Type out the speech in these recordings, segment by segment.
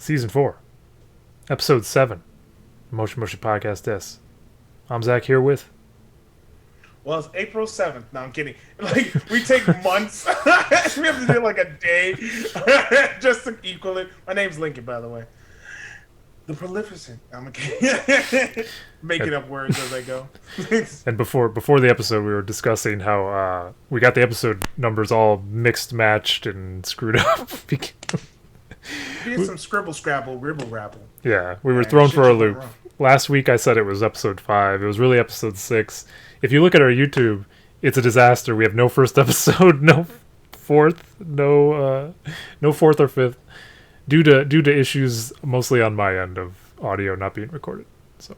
Season 4, Episode 7, Moshi Podcast Des. I'm Zach here with... Well, it's April 7th. No, I'm kidding. Like, we take months. We have to do like a day just to equal it. My name's Lincoln, by the way. The Prolificent. I'm kidding. Making up words as I go. And before the episode, we were discussing how we got the episode numbers all mixed, matched, and screwed up. We did some scribble, scrabble, ribble, rabble. Yeah, we were thrown for a loop. Last week I said it was episode 5. It was really episode 6. If you look at our YouTube, it's a disaster. We have no first episode, no fourth, no fourth or fifth, due to issues mostly on my end of audio not being recorded. So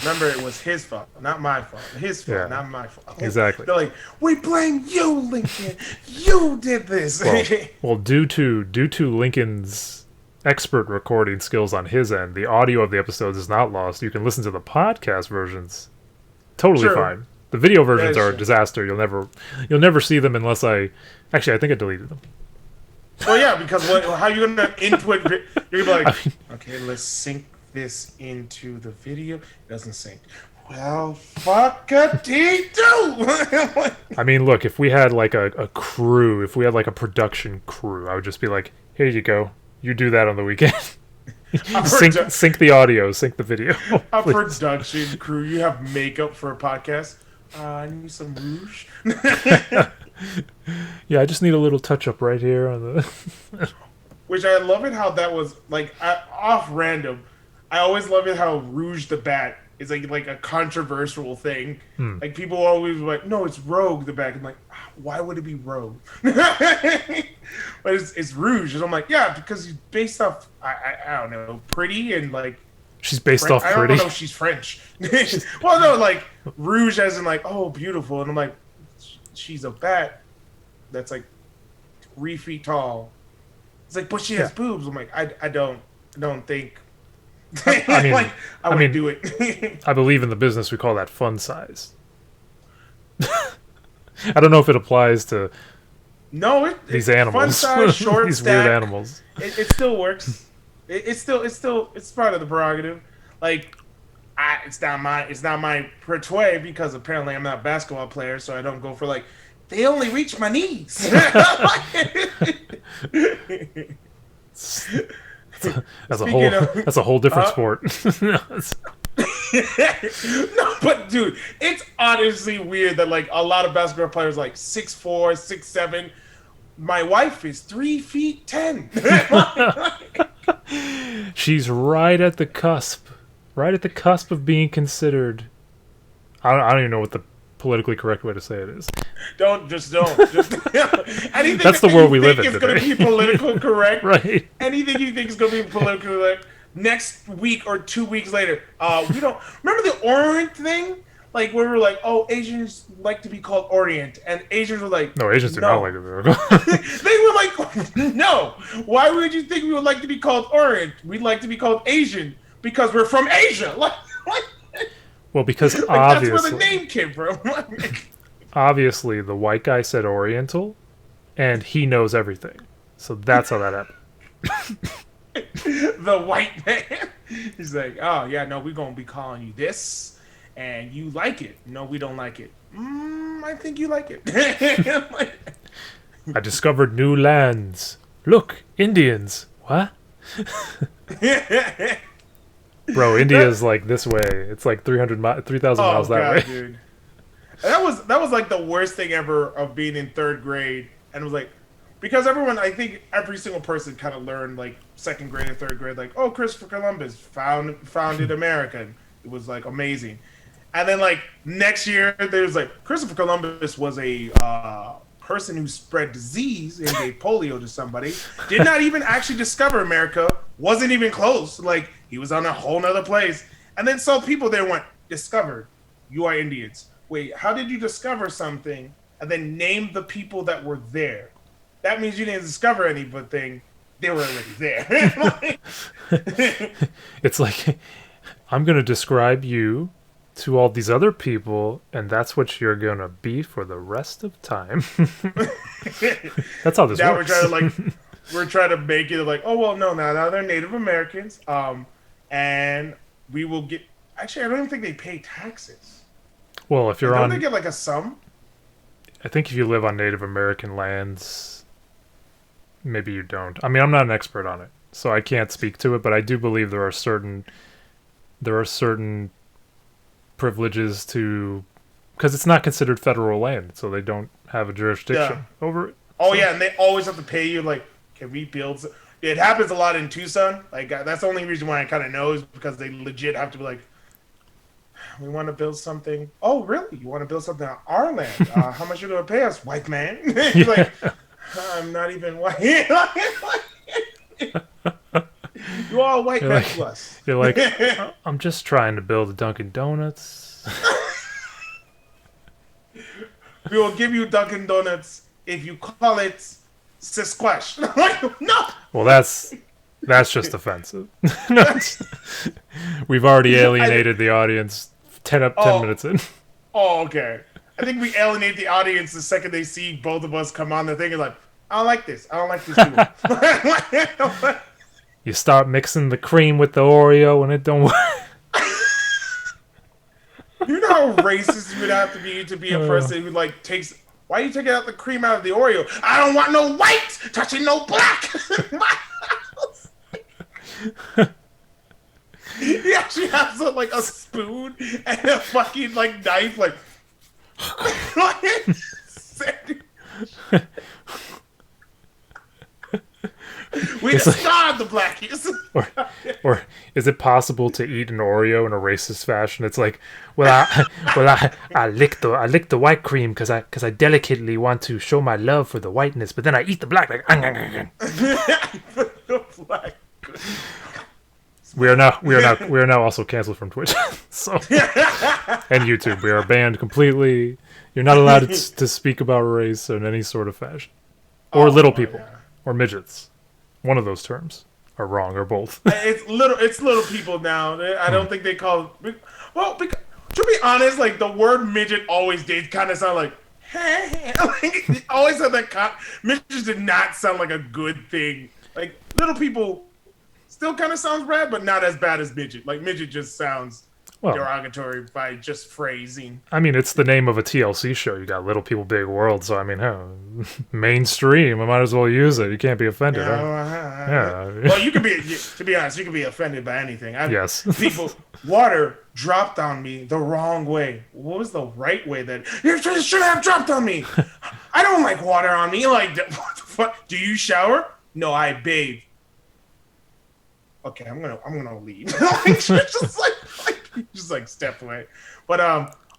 remember, it was his fault, not my fault. His fault, not my fault. Exactly. They're like, we blame you, Lincoln. You did this. Well, due to Lincoln's expert recording skills on his end, the audio of the episodes is not lost. You can listen to the podcast versions. Totally fine. The video versions are a disaster. You'll never see them unless I think I deleted them. Well, yeah, because how you gonna input? You're gonna be like, okay, let's sync this into the video. It doesn't sync. Well, fuck a T2. I mean, look, if we had like a crew, if we had like a production crew, I would just be like, here you go. You do that on the weekend. sync the audio, sync the video. A production crew. You have makeup for a podcast. I need some rouge. Yeah, I just need a little touch up right here on the. Which I love it how that was like off random. I always love it how Rouge the Bat is like a controversial thing. Like people always like, no, it's Rogue the Bat. I'm like, why would it be Rogue? But it's Rouge, and I'm like, yeah, because he's based off I don't know, pretty and like. She's based off pretty. I don't know if she's French. Well, no, like Rouge as in like, oh, beautiful, and I'm like, she's a bat that's like 3 feet tall. It's like, but she has boobs. I'm like, I don't think. I would do it. I believe in the business we call that fun size. I don't know if it applies to these animals. Fun size, short these stack, weird animals. It still works. It's part of the prerogative. Like, it's not my pertway because apparently I'm not a basketball player, so I don't go for like they only reach my knees. That's a whole different sport. No, but dude, it's honestly weird that like a lot of basketball players like 6'4", 6'7". My wife is 3'10". She's right at the cusp of being considered. I don't even know what the politically correct way to say it is. Just anything. That's the world we live in today. It's going to be politically correct, right? Anything you think is going to be politically correct. Next week or 2 weeks later, we don't remember the Orient thing. Like where we were like, oh, Asians like to be called Orient, and Asians were like, no, Asians do not like to be called. They were like, no. Why would you think we would like to be called Orient? We'd like to be called Asian because we're from Asia. Well, because like, obviously that's where the name came from. Obviously, the white guy said Oriental, and he knows everything. So that's how that happened. The white man. He's like, oh, yeah, no, we're going to be calling you this, and you like it. No, we don't like it. I think you like it. I discovered new lands. Look, Indians. What? Bro, India's like this way. It's like 3,000 miles that way. Dude. That was like the worst thing ever of being in 3rd grade. And it was like, because I think every single person kind of learned like 2nd grade and 3rd grade, like, oh, Christopher Columbus founded America. And it was like amazing. And then like next year, there's like Christopher Columbus was a person who spread disease and gave polio to somebody. Did not even actually discover America. Wasn't even close. Like he was on a whole nother place. And then so people there went, discovered. You are Indians. Wait, how did you discover something? And then name the people that were there. That means you didn't discover anything. They were already there. It's like, I'm going to describe you to all these other people, and that's what you're going to be for the rest of time. That's how this works. We're trying to like we're trying to make it like, oh well, no, now they're Native Americans, and we will get. Actually, I don't even think they pay taxes. Well, if you're Don't on, they get like a sum? I think if you live on Native American lands, maybe you don't. I mean, I'm not an expert on it, so I can't speak to it, but I do believe there are certain privileges to, because it's not considered federal land, so they don't have a jurisdiction over it. Oh So- yeah, and they always have to pay you. Like, can we build? It happens a lot in Tucson. Like that's the only reason why I kind of know is because they legit have to be like, we want to build something. Oh really? You want to build something on our land? How much you gonna pay us, white man? He's like, I'm not even white. You are a white man to us. You're like, I'm just trying to build a Dunkin' Donuts. We will give you Dunkin' Donuts if you call it Sasquatch. I'm like, no. Well, that's just offensive. We've already alienated the audience 10 minutes in. Oh, okay. I think we alienate the audience the second they see both of us come on the thing and like, I don't like this. I don't like this people. You start mixing the cream with the Oreo and it don't work. You know how racist you would have to be a person who like takes. Why are you taking out the cream out of the Oreo? I don't want no white touching no black. He actually has like a spoon and a fucking like knife, like. We discard the blackies. Or is it possible to eat an Oreo in a racist fashion? It's like, I lick the white cream because I delicately want to show my love for the whiteness, but then I eat the black like. We are now also canceled from Twitch, so and YouTube. We are banned completely. You're not allowed to speak about race in any sort of fashion, or little people, or midgets. One of those terms are wrong, or both. It's little people now. I don't think they call. Well, because, to be honest, like the word midget always did kind of sound like. Like it always had that. Midgets did not sound like a good thing. Like little people. Still kind of sounds bad, but not as bad as midget. Like midget just sounds derogatory by just phrasing. I mean, it's the name of a TLC show. You got Little People, Big World, so I mean, mainstream. I might as well use it. You can't be offended. Yeah. Well, you can be. To be honest, you can be offended by anything. Yes. Water dropped on me the wrong way. What was the right way that you should have dropped on me? I don't like water on me. Like, what the fuck? Do you shower? No, I bathe. Okay, I'm gonna leave. just like step away. But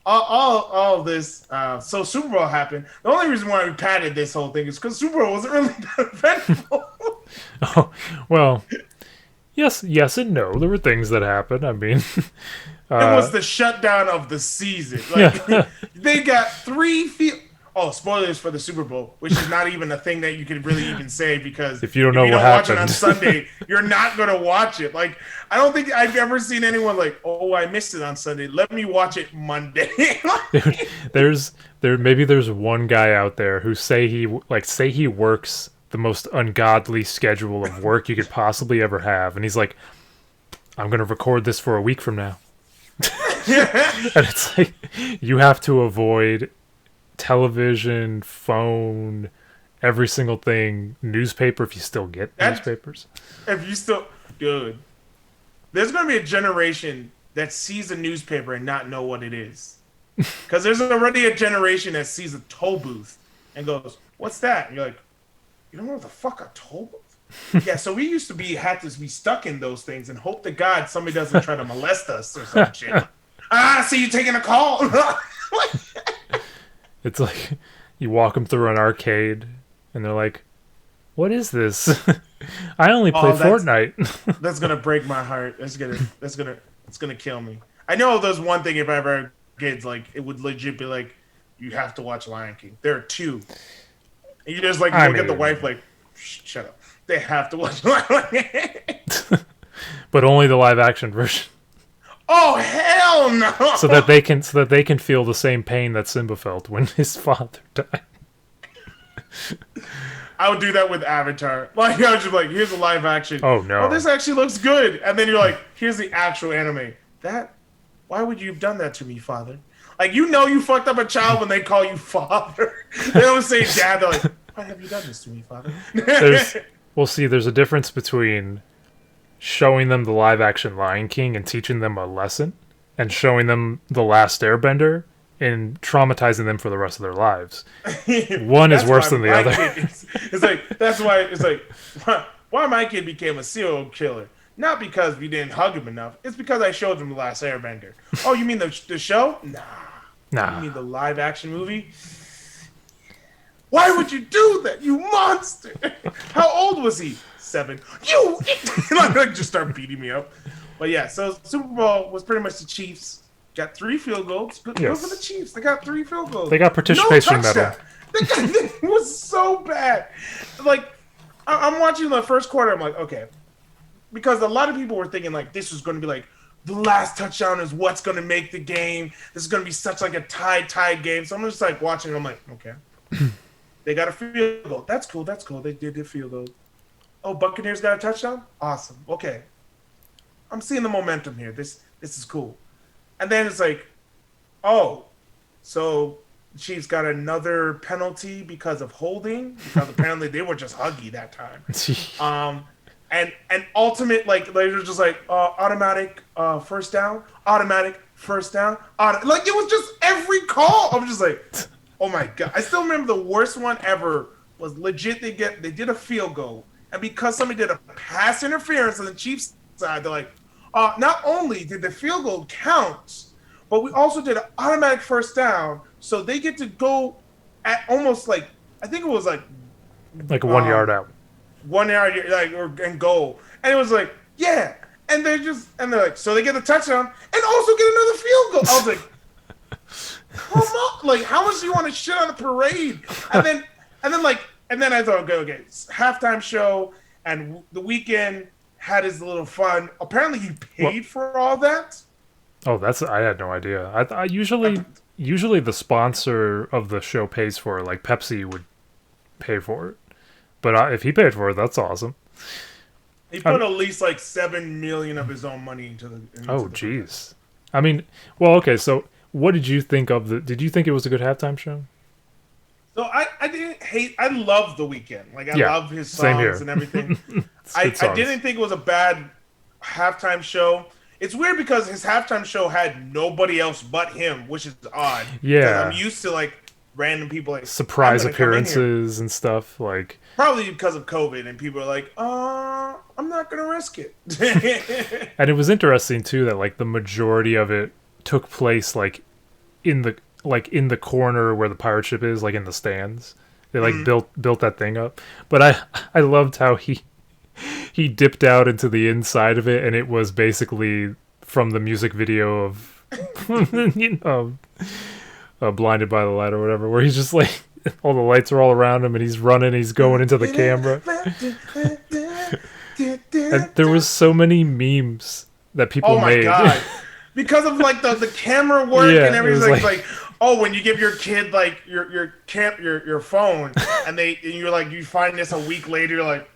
all this. So Super Bowl happened. The only reason why we padded this whole thing is because Super Bowl wasn't really that eventful. Oh well, yes and no. There were things that happened. I mean, it was the shutdown of the season. Like they got 3 field. Oh, spoilers for the Super Bowl, which is not even a thing that you can really even say because if you don't know what watch happened it on Sunday, you're not going to watch it. Like, I don't think I've ever seen anyone like, oh, I missed it on Sunday. Let me watch it Monday. Maybe there's one guy out there who say he works the most ungodly schedule of work you could possibly ever have, and he's like, I'm going to record this for a week from now. And it's like you have to avoid television, phone, every single thing, newspaper if you still get newspapers. If you still, dude, there's gonna be a generation that sees a newspaper and not know what it is, because there's already a generation that sees a toll booth and goes, "What's that?" And you're like, "You don't know what the fuck a toll booth?" Yeah, so we used to had to be stuck in those things and hope to God somebody doesn't try to molest us or some shit. See you taking a call. It's like you walk them through an arcade, and they're like, "What is this? I only play Fortnite." That's gonna break my heart. It's gonna kill me. I know there's one thing if I ever had kids, like it would legit be like, you have to watch Lion King. There are 2. And you just like look at the wife like, shut up. They have to watch Lion King. But only the live action version. Oh hell no! So that they can feel the same pain that Simba felt when his father died. I would do that with Avatar. Like I was just like, here's a live action. Oh no. Oh, this actually looks good. And then you're like, here's the actual anime. Why would you have done that to me, father? Like you fucked up a child when they call you father. They don't say dad. They're like, why have you done this to me, father? There's a difference between showing them the live action Lion King and teaching them a lesson, and showing them The Last Airbender and traumatizing them for the rest of their lives. One is worse than the other. That's why it's like why my kid became a serial killer. Not because we didn't hug him enough. It's because I showed him The Last Airbender. Oh, you mean the show? Nah. You mean the live action movie? Why would you do that, you monster? How old was he? 7. You like just start beating me up. But yeah, so Super Bowl was pretty much the Chiefs. Got 3 field goals. Good for the Chiefs. They got 3 field goals. They got participation medal. It was so bad. Like, I'm watching the first quarter. I'm like, okay. Because a lot of people were thinking, like, this was going to be, like, the last touchdown is what's going to make the game. This is going to be such, like, a tied game. So I'm just, like, watching. I'm like, okay. They got a field goal. That's cool. They did the field goal. Oh, Buccaneers got a touchdown? Awesome. Okay. I'm seeing the momentum here. This is cool. And then it's like, oh, so the Chiefs got another penalty because of holding, because apparently they were just huggy that time. And ultimate, like they're just like automatic first down, automatic first down, like it was just every call. I'm just like, oh my god! I still remember the worst one ever was legit. They did a field goal, and because somebody did a pass interference on the Chiefs side, they're like, not only did the field goal count, but we also did an automatic first down, so they get to go at almost like I think it was like 1 yard out. 1 yard, like, and goal. And it was like, yeah. And they're like, so they get the touchdown and also get another field goal. I was like, come on. Like, how much do you want to shit on the parade? And then I thought, okay, halftime show, and the Weeknd had his little fun. Apparently he paid for all that. Oh, I had no idea. I usually the sponsor of the show pays for it, like Pepsi would pay for it. But if he paid for it, that's awesome. He put at least like $7 million of his own money into the. Oh, jeez. I mean, well, okay. So, what did you think of the? Did you think it was a good halftime show? So I didn't hate. I love The Weeknd. Like I love his songs and everything. I didn't think it was a bad halftime show. It's weird because his halftime show had nobody else but him, which is odd. Yeah, I'm used to like random people like surprise appearances and stuff like. Probably because of COVID, and people are like, I'm not gonna risk it. And it was interesting too that like the majority of it took place like in the corner where the pirate ship is, like in the stands. They like built that thing up. But I loved how he dipped out into the inside of it, and it was basically from the music video of Blinded by the Light or whatever, where he's just like all the lights are all around him and he's running, he's going into the camera. And there was so many memes that people made. Oh my god. Because of like the camera work and everything, like oh, when you give your kid like your phone and you're like, you find this a week later, you're like,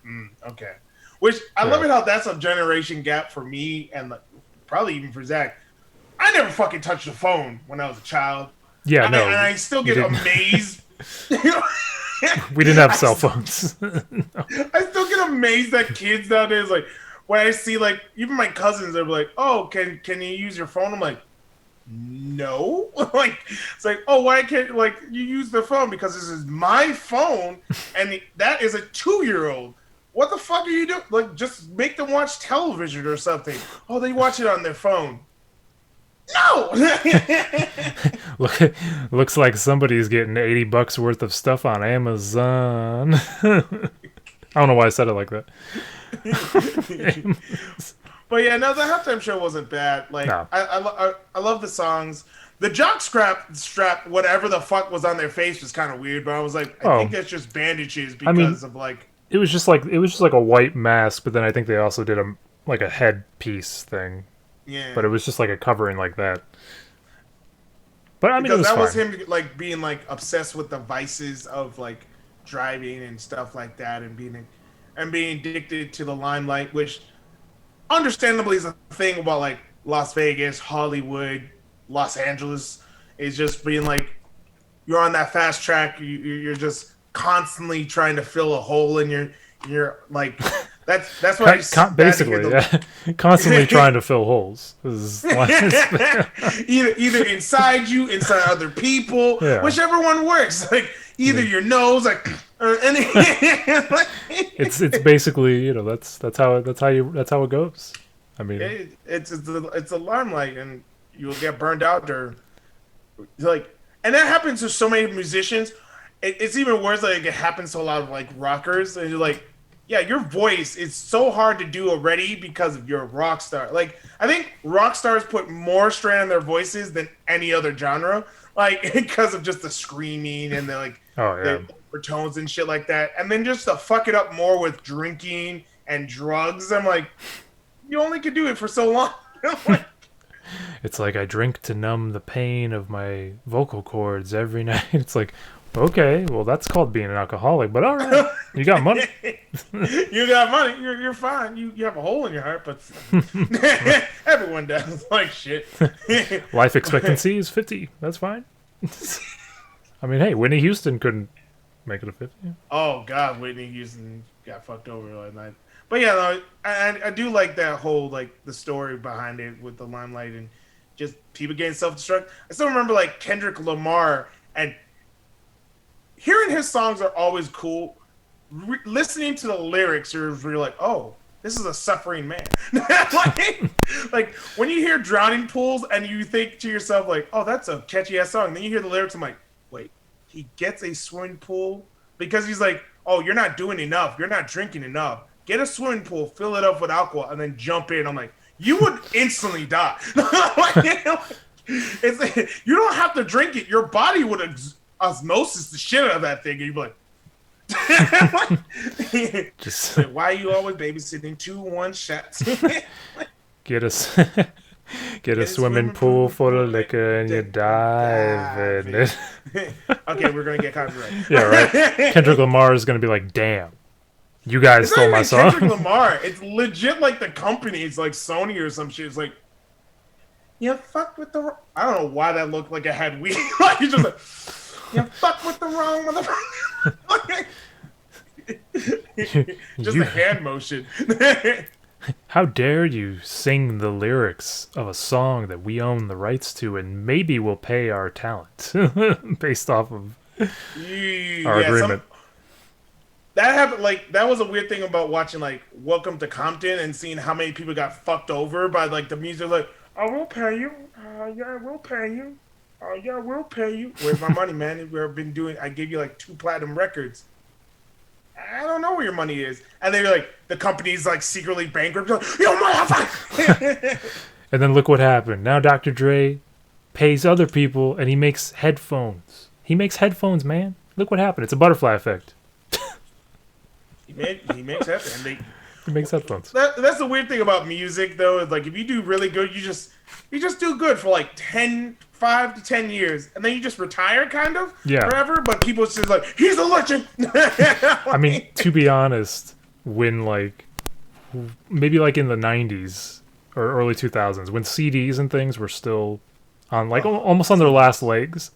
okay. Which I love it how that's a generation gap for me and like, probably even for Zach. I never fucking touched a phone when I was a child. Yeah, and I still get amazed. We didn't have cell phones. No. I still get amazed that kids nowadays, like when I see like even my cousins, they're like, "Oh, can you use your phone?" I'm like, "No." Like it's like, "Oh, why can't like you use the phone?" Because this is my phone, and that is a 2-year-old. What the fuck are you doing? Like, just make them watch television or something. Oh, they watch it on their phone. No. Looks like somebody's getting $80 worth of stuff on Amazon. I don't know why I said it like that. But yeah, no, the halftime show wasn't bad. Like, no. I love the songs. The jock strap, whatever the fuck was on their face was kind of weird. But I was like, I think that's just bandages because of like. It was just like a white mask, but then I think they also did a headpiece thing. Yeah. But it was just like a covering like that. But I mean, because it was that fine. was him like being like obsessed with the vices of like driving and stuff like that, and being addicted to the limelight, which understandably is a thing about like Las Vegas, Hollywood, Los Angeles, is just being like you're on that fast track. You're just constantly trying to fill a hole in your like. That's what basically, yeah. Constantly trying to fill holes. Either inside you, inside other people, yeah. whichever one works. Like either your nose, like, or any. It's basically that's how it goes. I mean, it's a limelight, and you'll get burned out or like, and that happens to so many musicians. It's even worse. Like it happens to a lot of like rockers, and you're like. Yeah, your voice is so hard to do already because of your rock star. Like, I think rock stars put more strain on their voices than any other genre, like because of just the screaming and the overtones and shit like that. And then just to fuck it up more with drinking and drugs, I'm like, you only could do it for so long. It's like I drink to numb the pain of my vocal cords every night. It's like, okay, well that's called being an alcoholic, but all right, you got money. You got money. You're fine. You have a hole in your heart, but everyone does. Like shit. Life expectancy is 50. That's fine. I mean, hey, Whitney Houston couldn't make it a 50. Oh God, Whitney Houston got fucked over last night. But yeah, no, I do like that whole like the story behind it with the limelight and just people getting self-destruct. I still remember like Kendrick Lamar and. Hearing his songs are always cool. Listening to the lyrics, you're like, oh, this is a suffering man. like when you hear Drowning Pools and you think to yourself, like, oh, that's a catchy ass song. And then you hear the lyrics, I'm like, wait, he gets a swimming pool? Because he's like, oh, you're not doing enough. You're not drinking enough. Get a swimming pool, fill it up with alcohol, and then jump in. I'm like, you would instantly die. It's like, you don't have to drink it. Your body would osmosis the shit out of that thing, and you'd be like, just like, why are you always babysitting 2-1 shots? get a swimming pool full of liquor and you dive in it. Okay, we're gonna get copyright. Yeah, right. Kendrick Lamar is gonna be like, damn, you guys stole my song. Kendrick Lamar, it's legit like the company. It's like Sony or some shit. It's like, you fucked with the. I don't know why that looked like it had weed. Like he's just like. You fuck with the wrong motherfucker. Just a hand motion. How dare you sing the lyrics of a song that we own the rights to and maybe will pay our talent based off of our agreement. That happened. Like that was a weird thing about watching like Welcome to Compton and seeing how many people got fucked over by like the music. Like, I will pay you. Yeah, I will pay you. Oh yeah, we'll pay you. Where's my money, man? We've been doing. I gave you like 2 platinum records. I don't know where your money is. And they're like, the company's like secretly bankrupt. Like, you motherfucker. And then look what happened. Now Dr. Dre pays other people, and he makes headphones. He makes headphones, man. Look what happened. It's a butterfly effect. He makes headphones. He makes headphones. That's the weird thing about music, though. Is like if you do really good, you just do good for like 5 to 10 years, and then you just retire, kind of, forever. But people just like, he's a legend. I mean, to be honest, when like maybe like in the 90s or early 2000s, when CDs and things were still on like almost on their last legs,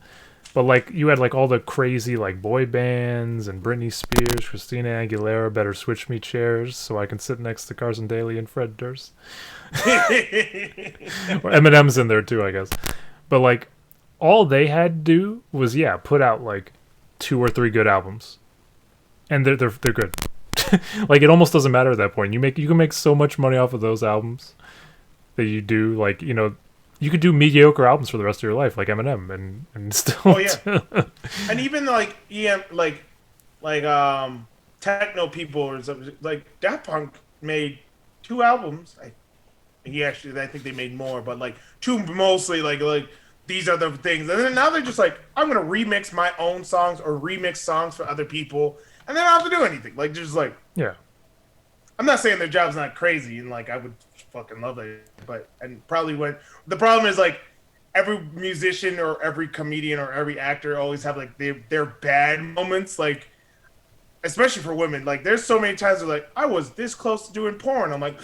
but like you had like all the crazy like boy bands and Britney Spears, Christina Aguilera, Better Switch Me chairs so I can sit next to Carson Daly and Fred Durst. Or Eminem's in there too, I guess. But like all they had to do was put out like 2 or 3 good albums, and they're good. Like it almost doesn't matter at that point. You can make so much money off of those albums that you do. Like you could do mediocre albums for the rest of your life, like Eminem, and still. Oh yeah, and even like techno people or something like Daft Punk made 2 albums. I think they made more, but like 2 mostly like these are the things. And then now they're just like, I'm gonna remix my own songs or remix songs for other people, and they don't have to do anything. Like just like I'm not saying their job's not crazy, and like I would fucking love it, but and probably when the problem is like every musician or every comedian or every actor always have like their bad moments. Like especially for women. Like, there's so many times they're like, I was this close to doing porn. I'm like,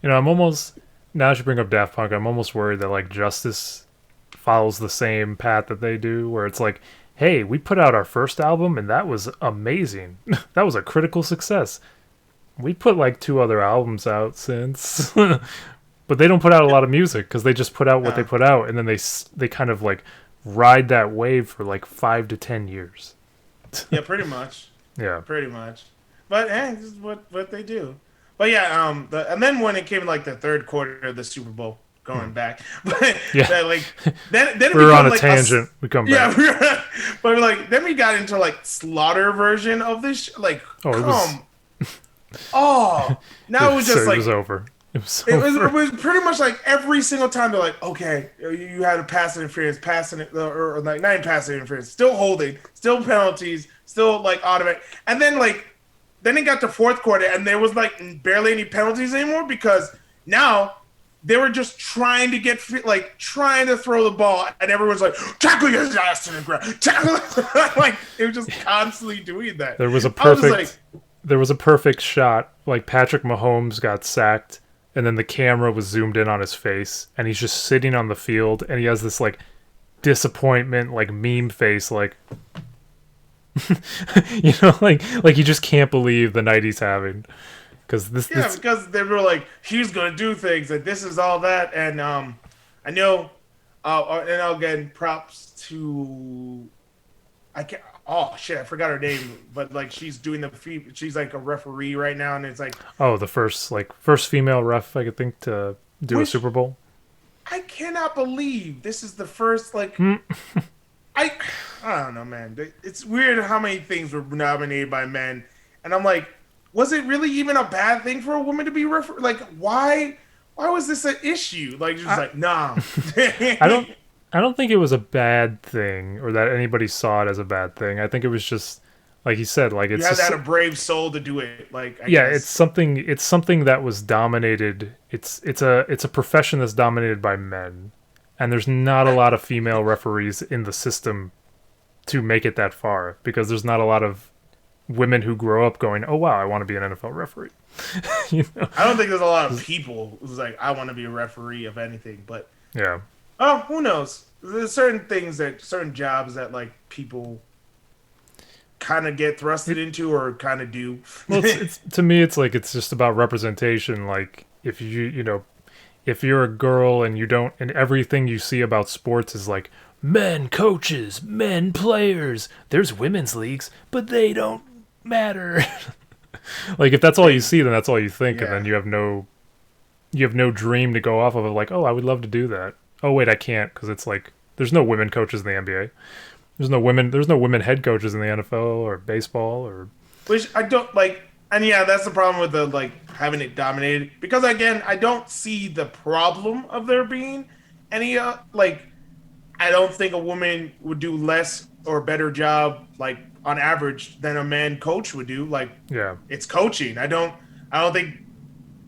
I'm almost now. As you bring up Daft Punk, I'm almost worried that like Justice follows the same path that they do, where it's like, hey, we put out our first album and that was amazing. That was a critical success. We put like 2 other albums out since, but they don't put out a lot of music because they just put out what they put out, and then they kind of like ride that wave for like 5 to 10 years. Yeah, pretty much. Yeah, pretty much. But hey, this is what they do. But yeah, and then when it came like the third quarter of the Super Bowl, going back, but yeah, like then it we're on a like tangent. We come back. Yeah, but like then we got into like Slaughter version of this. Like, now it was just like it was over. It was pretty much like every single time they're like, okay, you had a pass interference, or like not even pass interference, still holding, still penalties, still like automatic, and then it got to fourth quarter and there was like barely any penalties anymore because now they were just trying to trying to throw the ball, and everyone's like, tackle his ass to the ground, like it was just constantly doing that. There was a perfect shot, like Patrick Mahomes got sacked, and then the camera was zoomed in on his face, and he's just sitting on the field, and he has this like disappointment, like meme face, like like he just can't believe the night he's having. Because they were like, he's gonna do things, and this is all that, and I know, and again, props to, I can't. Oh shit, I forgot her name, but like she's doing she's like a referee right now, and it's like, the first female ref I could think to do a Super Bowl. I cannot believe this is the first I don't know, man. It's weird how many things were nominated by men, and I'm like, was it really even a bad thing for a woman to be referee? Like, why was this an issue? Like, just like, nah. I don't think it was a bad thing, or that anybody saw it as a bad thing. I think it was just, like you said, like it's. You have to have a brave soul to do it. Like, I guess. It's something that was dominated. It's a profession that's dominated by men, and there's not a lot of female referees in the system to make it that far, because there's not a lot of women who grow up going, oh wow, I want to be an NFL referee. I don't think there's a lot of people who's like, I want to be a referee of anything, but yeah. Oh, who knows? There's certain jobs that like people kind of get thrusted into or kind of do. Well, it's to me, it's like it's just about representation. Like if if you're a girl and you don't, and everything you see about sports is like men coaches, men players. There's women's leagues, but they don't matter. Like if that's all you see, then that's all you think, and then you have no dream to go off of. Like, oh, I would love to do that. Oh wait, I can't, because it's like there's no women coaches in the NBA. There's no women head coaches in the NFL or baseball or. Which I don't like, and yeah, that's the problem with the like having it dominated. Because again, I don't see the problem of there being any like. I don't think a woman would do less or better job like on average than a man coach would do. Like, yeah, it's coaching. I don't think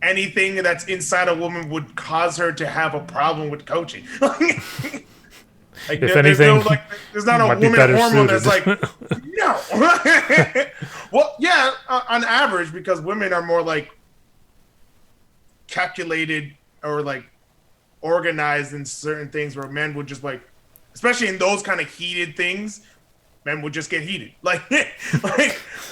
anything that's inside a woman would cause her to have a problem with coaching. Like, if anything, there's not a woman hormone that's like, no. Well, yeah, on average, because women are more like calculated or like organized in certain things, where men would just like, especially in those kind of heated things, men would just get heated. Like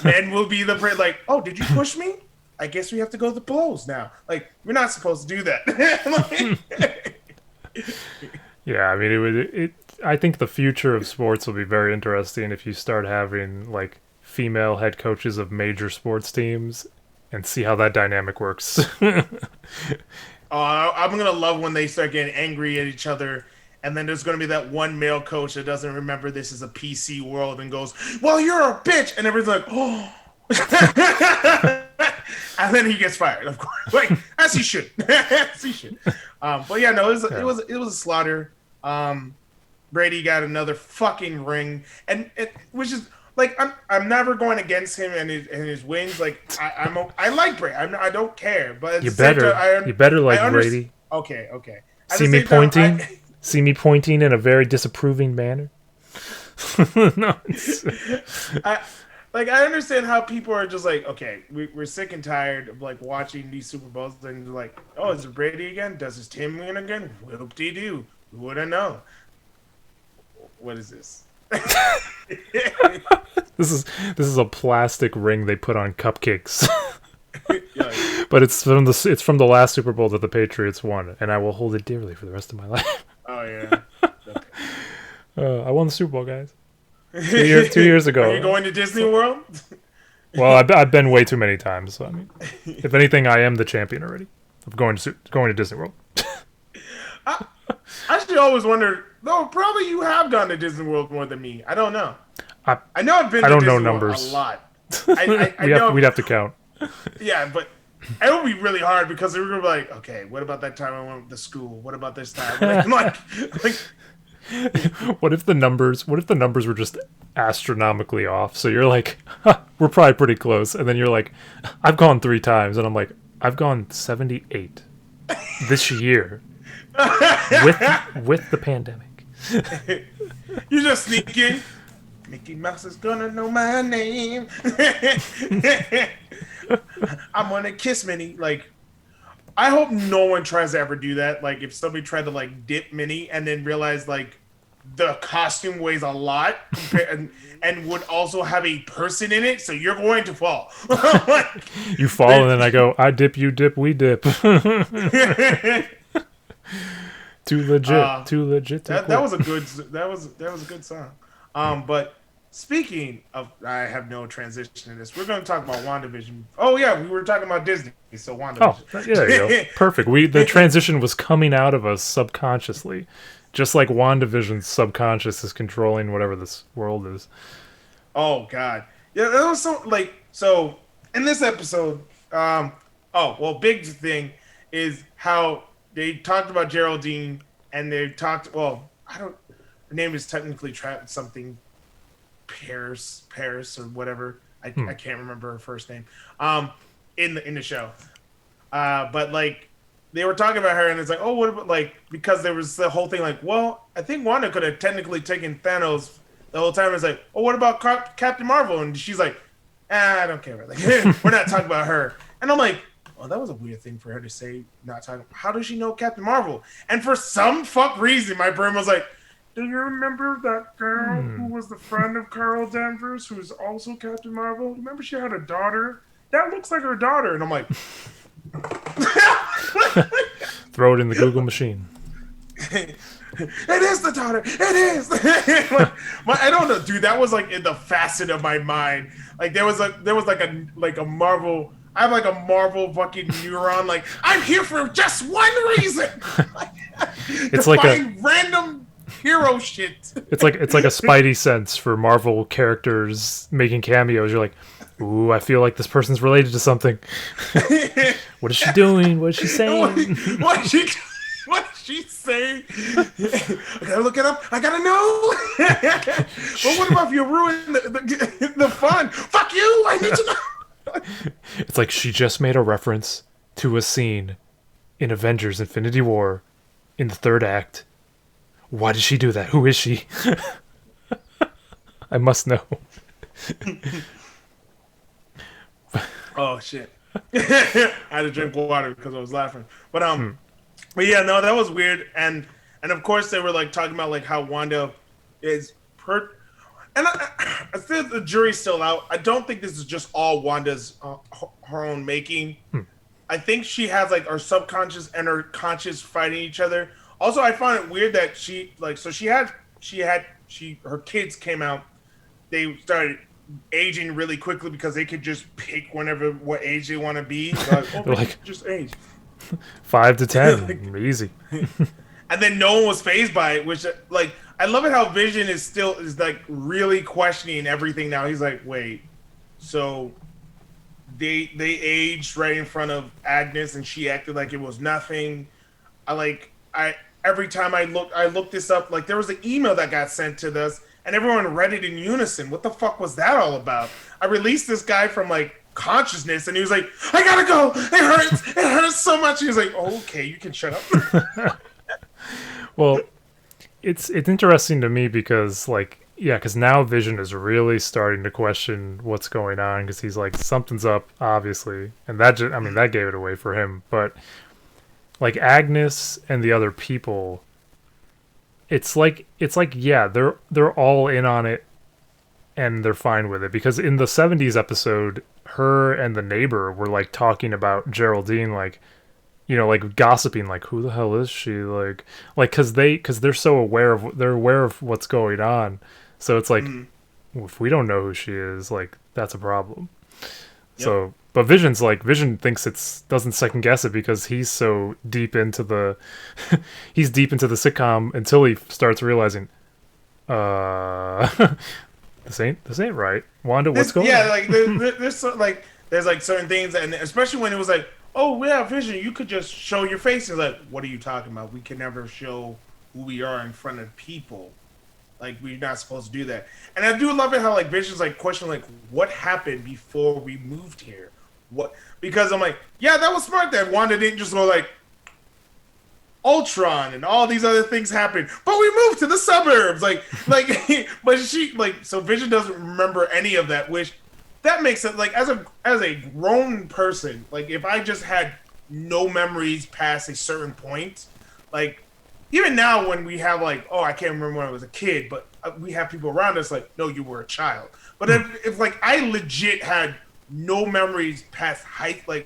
men will be like, oh, did you push me? I guess we have to go to the blows now. Like, we're not supposed to do that. Yeah, I mean, I think the future of sports will be very interesting if you start having like female head coaches of major sports teams and see how that dynamic works. I'm gonna love when they start getting angry at each other, and then there's gonna be that one male coach that doesn't remember this is a PC world and goes, "Well, you're a bitch," and everyone's like, "Oh." And then he gets fired, of course, like as he should. As he should. But yeah, no, it was a slaughter. Brady got another fucking ring, and which is like I'm never going against him and his wins. Like I like Brady. I don't care, but you better like Brady. Okay. See me pointing in a very disapproving manner. No, I I understand how people are just like, okay, we're sick and tired of like watching these Super Bowls and they're like, oh, is it Brady again? Does his team win again? Whoop de doo. Who would have known? What is this? this is a plastic ring they put on cupcakes. Like, But it's from the last Super Bowl that the Patriots won, and I will hold it dearly for the rest of my life. oh yeah. I won the Super Bowl, guys. 2 years ago. Are you going to Disney World? Well, I've been way too many times. So I mean, if anything, I am the champion already of going to Disney World. I actually always wondered. No, probably you have gone to Disney World more than me. I don't know. I know I've been. I to don't Disney know numbers. World a lot. I know. We'd have to count. Yeah, but it would be really hard because we were like, okay, what about that time I went to school? What about this time? Like What if the numbers were just astronomically off? So you're like, huh, we're probably pretty close, and then you're like, I've gone 3 times, and I'm like, I've gone 78 this year with the pandemic. You just sneak in. Mickey Mouse is gonna know my name. I'm gonna kiss Minnie. Like, I hope no one tries to ever do that. Like, if somebody tried to like dip Minnie and then realize like the costume weighs a lot and would also have a person in it, so you're going to fall. Like, you fall, and then I go, I dip, you dip, we dip. Too legit. That was a good song. But speaking of, I have no transition in this. We're going to talk about WandaVision. Oh yeah, we were talking about Disney, so WandaVision. Oh, yeah, there you go. Perfect. The transition was coming out of us subconsciously, just like WandaVision's subconscious is controlling whatever this world is. Oh God, yeah, that was so in this episode. Big thing is how they talked about Geraldine, and they talked. Well, her name is technically something. Paris or whatever. I can't remember her first name. In the show. But like they were talking about her and it's like, oh, what about like, because there was the whole thing like, well, I think Wanda could have technically taken Thanos the whole time. It's like, oh, what about Captain Marvel? And she's like, I don't care. Like, we're not talking about her. And I'm like, oh, that was a weird thing for her to say, not talking. How does she know Captain Marvel? And for some fuck reason, my brain was like, do you remember that girl who was the friend of Carol Danvers, who's also Captain Marvel? Remember she had a daughter? That looks like her daughter. And I'm like... Throw it in the Google machine. It is the daughter. It is. I don't know, dude. That was like in the facet of my mind. Like there was like a Marvel... I have like a Marvel fucking neuron. Like, I'm here for just one reason. It's like a... random... hero shit. It's like a Spidey sense for Marvel characters making cameos. You're like, ooh, I feel like this person's related to something. What is she doing? What is she saying? What is she saying? I gotta look it up. I gotta know. But what about if you ruin the fun? Fuck you! I need to know. It's like she just made a reference to a scene in Avengers: Infinity War in the 3rd act. Why did she do that? Who is she? I must know. Oh shit! I had to drink water because I was laughing. But yeah, no, that was weird. And of course they were like talking about like how Wanda is and I think the jury's still out. I don't think this is just all Wanda's her own making. I think she has like her subconscious and her conscious fighting each other. Also, I find it weird that her kids came out. They started aging really quickly because they could just pick what age they want to be. Like, just age 5 to 10, easy. And then no one was fazed by it, which like I love it how Vision is like really questioning everything now. He's like, wait, so they aged right in front of Agnes and she acted like it was nothing. Every time I looked this up, like there was an email that got sent to us and everyone read it in unison. What the fuck was that all about? I released this guy from like consciousness and he was like, I gotta go. It hurts so much. He was like, oh, okay, you can shut up. Well, it's interesting to me because like Yeah, because now Vision is really starting to question what's going on because he's like, something's up, obviously, and that I mean, that gave it away for him. But like Agnes and the other people, it's like yeah, they're all in on it and they're fine with it because in the '70s episode, her and the neighbor were like talking about Geraldine, like like gossiping, like who the hell is she, like because they're aware of what's going on, so it's like if we don't know who she is, like that's a problem. Yep. So, but Vision thinks it's doesn't second guess it because he's so deep into the he's deep into the sitcom until he starts realizing, uh, this ain't right. Wanda, what's going on? Yeah, like there's like certain things, and especially when it was like, oh yeah, Vision, you could just show your face. And like, what are you talking about? We can never show who we are in front of people. Like, we're not supposed to do that. And I do love it how like Vision's like questioning like what happened before we moved here. What? Because I'm like, yeah, that was smart that Wanda didn't just go like Ultron and all these other things happened, but we moved to the suburbs. But she so Vision doesn't remember any of that, which that makes it like as a grown person, like if I just had no memories past a certain point, like even now when we have like, oh, I can't remember when I was a kid, but we have people around us like, no, you were a child. But if like I legit had no memories past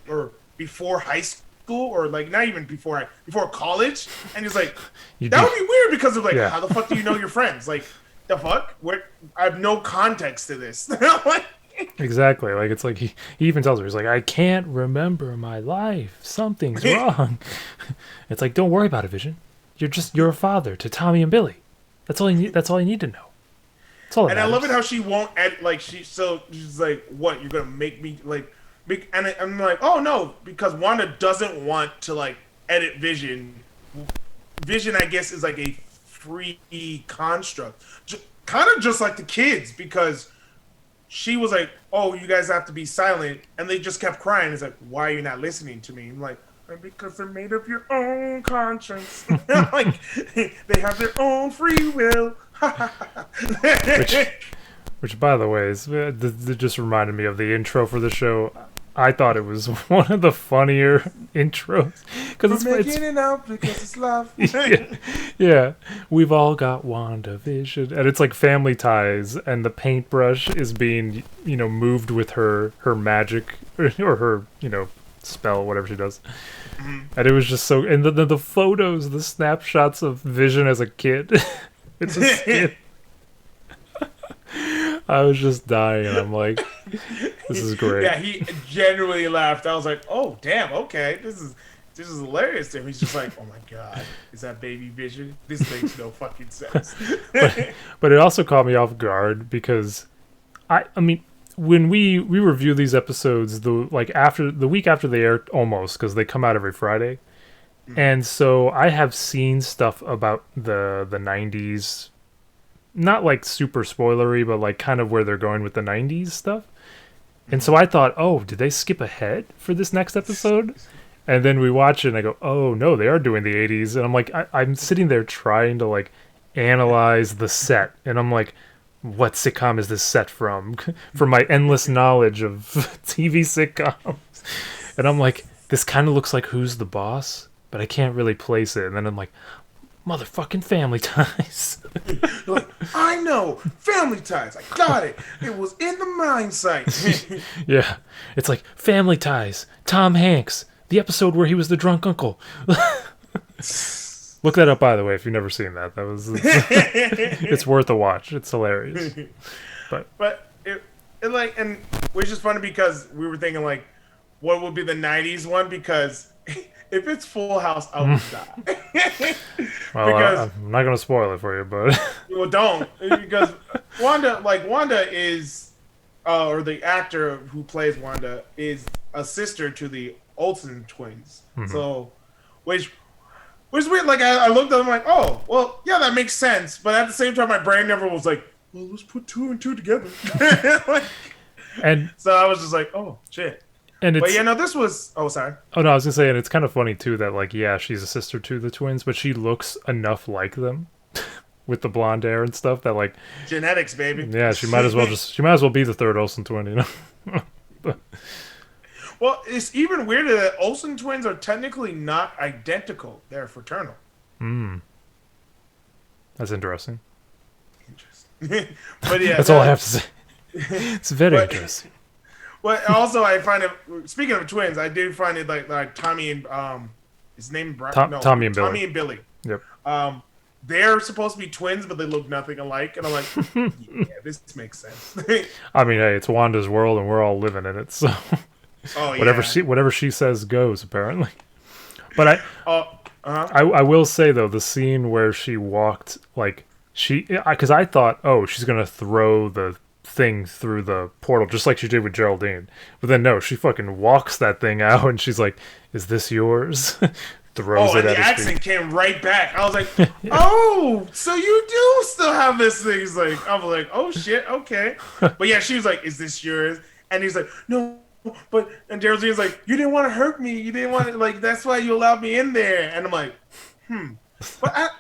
or before high school, or like not even before college, and it's like would be weird because of like, how the fuck do you know your friends? Like the fuck? I have no context to this. Like, exactly. Like it's like he even tells her, he's like, I can't remember my life. Something's wrong. It's like, don't worry about it, Vision. You're a father to Tommy and Billy. That's all you need. That's all you need to know. That's all. And I love it how she won't edit. Like she's like, what, you're gonna make me like. And I'm like, oh no, because Wanda doesn't want to like edit Vision. Vision, I guess, is like a free construct, kind of just like the kids, because she was like, oh, you guys have to be silent, and they just kept crying. It's like, why are you not listening to me? I'm like, because they're made of your own conscience. Like they have their own free will. Which, by the way, it just reminded me of the intro for the show. I thought it was one of the funnier intros because it's making it up because it's love. Yeah, we've all got Wandavision, and it's like Family Ties, and the paintbrush is being moved with her magic or her spell, whatever she does. And it was just so, and the photos, the snapshots of Vision as a kid. It's a skit. I was just dying. I'm like, this is great. Yeah, he genuinely laughed. I was like, oh damn, okay, this is hilarious to him. He's just like, oh my god, is that baby Vision? This makes no fucking sense. but it also caught me off guard because I mean, when we review these episodes, the week after they air, almost, because they come out every Friday. And so I have seen stuff about the 90s, not like super spoilery, but like kind of where they're going with the 90s stuff. And so I thought, oh, did they skip ahead for this next episode? And then we watch it and I go, oh no, they are doing the 80s. And I'm like, I'm sitting there trying to like analyze the set. And I'm like, what sitcom is this set from? From my endless knowledge of TV sitcoms. And I'm like, this kind of looks like Who's the Boss? But I can't really place it. And then I'm like, motherfucking Family Ties. Like, I know, Family Ties. I got it. It was in the mind sight. Yeah. It's like Family Ties, Tom Hanks, the episode where he was the drunk uncle. Look that up, by the way, if you've never seen that. It's worth a watch. It's hilarious. But it like, and which is funny because we were thinking like, what would be the 90s one? Because if it's Full House, I would die. Well, because, I'm not going to spoil it for you, but... Well, don't. Because Wanda is, or the actor who plays Wanda is a sister to the Olsen twins. Mm-hmm. So, which is weird. Like, I looked at them like, oh, well, yeah, that makes sense. But at the same time, my brain never was like, well, let's put 2 and 2 together. And so I was just like, oh, shit. But yeah, no, this was... Oh, sorry. Oh, no, I was going to say, and it's kind of funny, too, that, like, yeah, she's a sister to the twins, but she looks enough like them. with the blonde hair and stuff. That like, Genetics, baby. yeah, she might as well be the third Olsen twin, you know. Well, it's even weirder that Olsen twins are technically not identical. They're fraternal. That's interesting. Interesting. But yeah, that's all I have to say. It's very interesting. Well, also I find it. Speaking of twins, I do find it like Tommy and his name Tommy and Billy. Tommy and Billy. Yep. They're supposed to be twins, but they look nothing alike, and I'm like, yeah, this makes sense. I mean, hey, it's Wanda's world, and we're all living in it, so whatever she says goes, apparently. But I will say though, the scene where she walked, like because I thought, oh, she's gonna throw the thing through the portal just like she did with Geraldine, but then no, she fucking walks that thing out, and she's like, "Is this yours?" Throws it and at the his accent feet. came right back. I was like, "Oh, so you do still have this thing?" He's like, "I was like, oh shit, okay." But yeah, she was like, "Is this yours?" And he's like, "No." But and Geraldine's like, "You didn't want to hurt me. You didn't want to, like, that's why you allowed me in there." And I'm like, But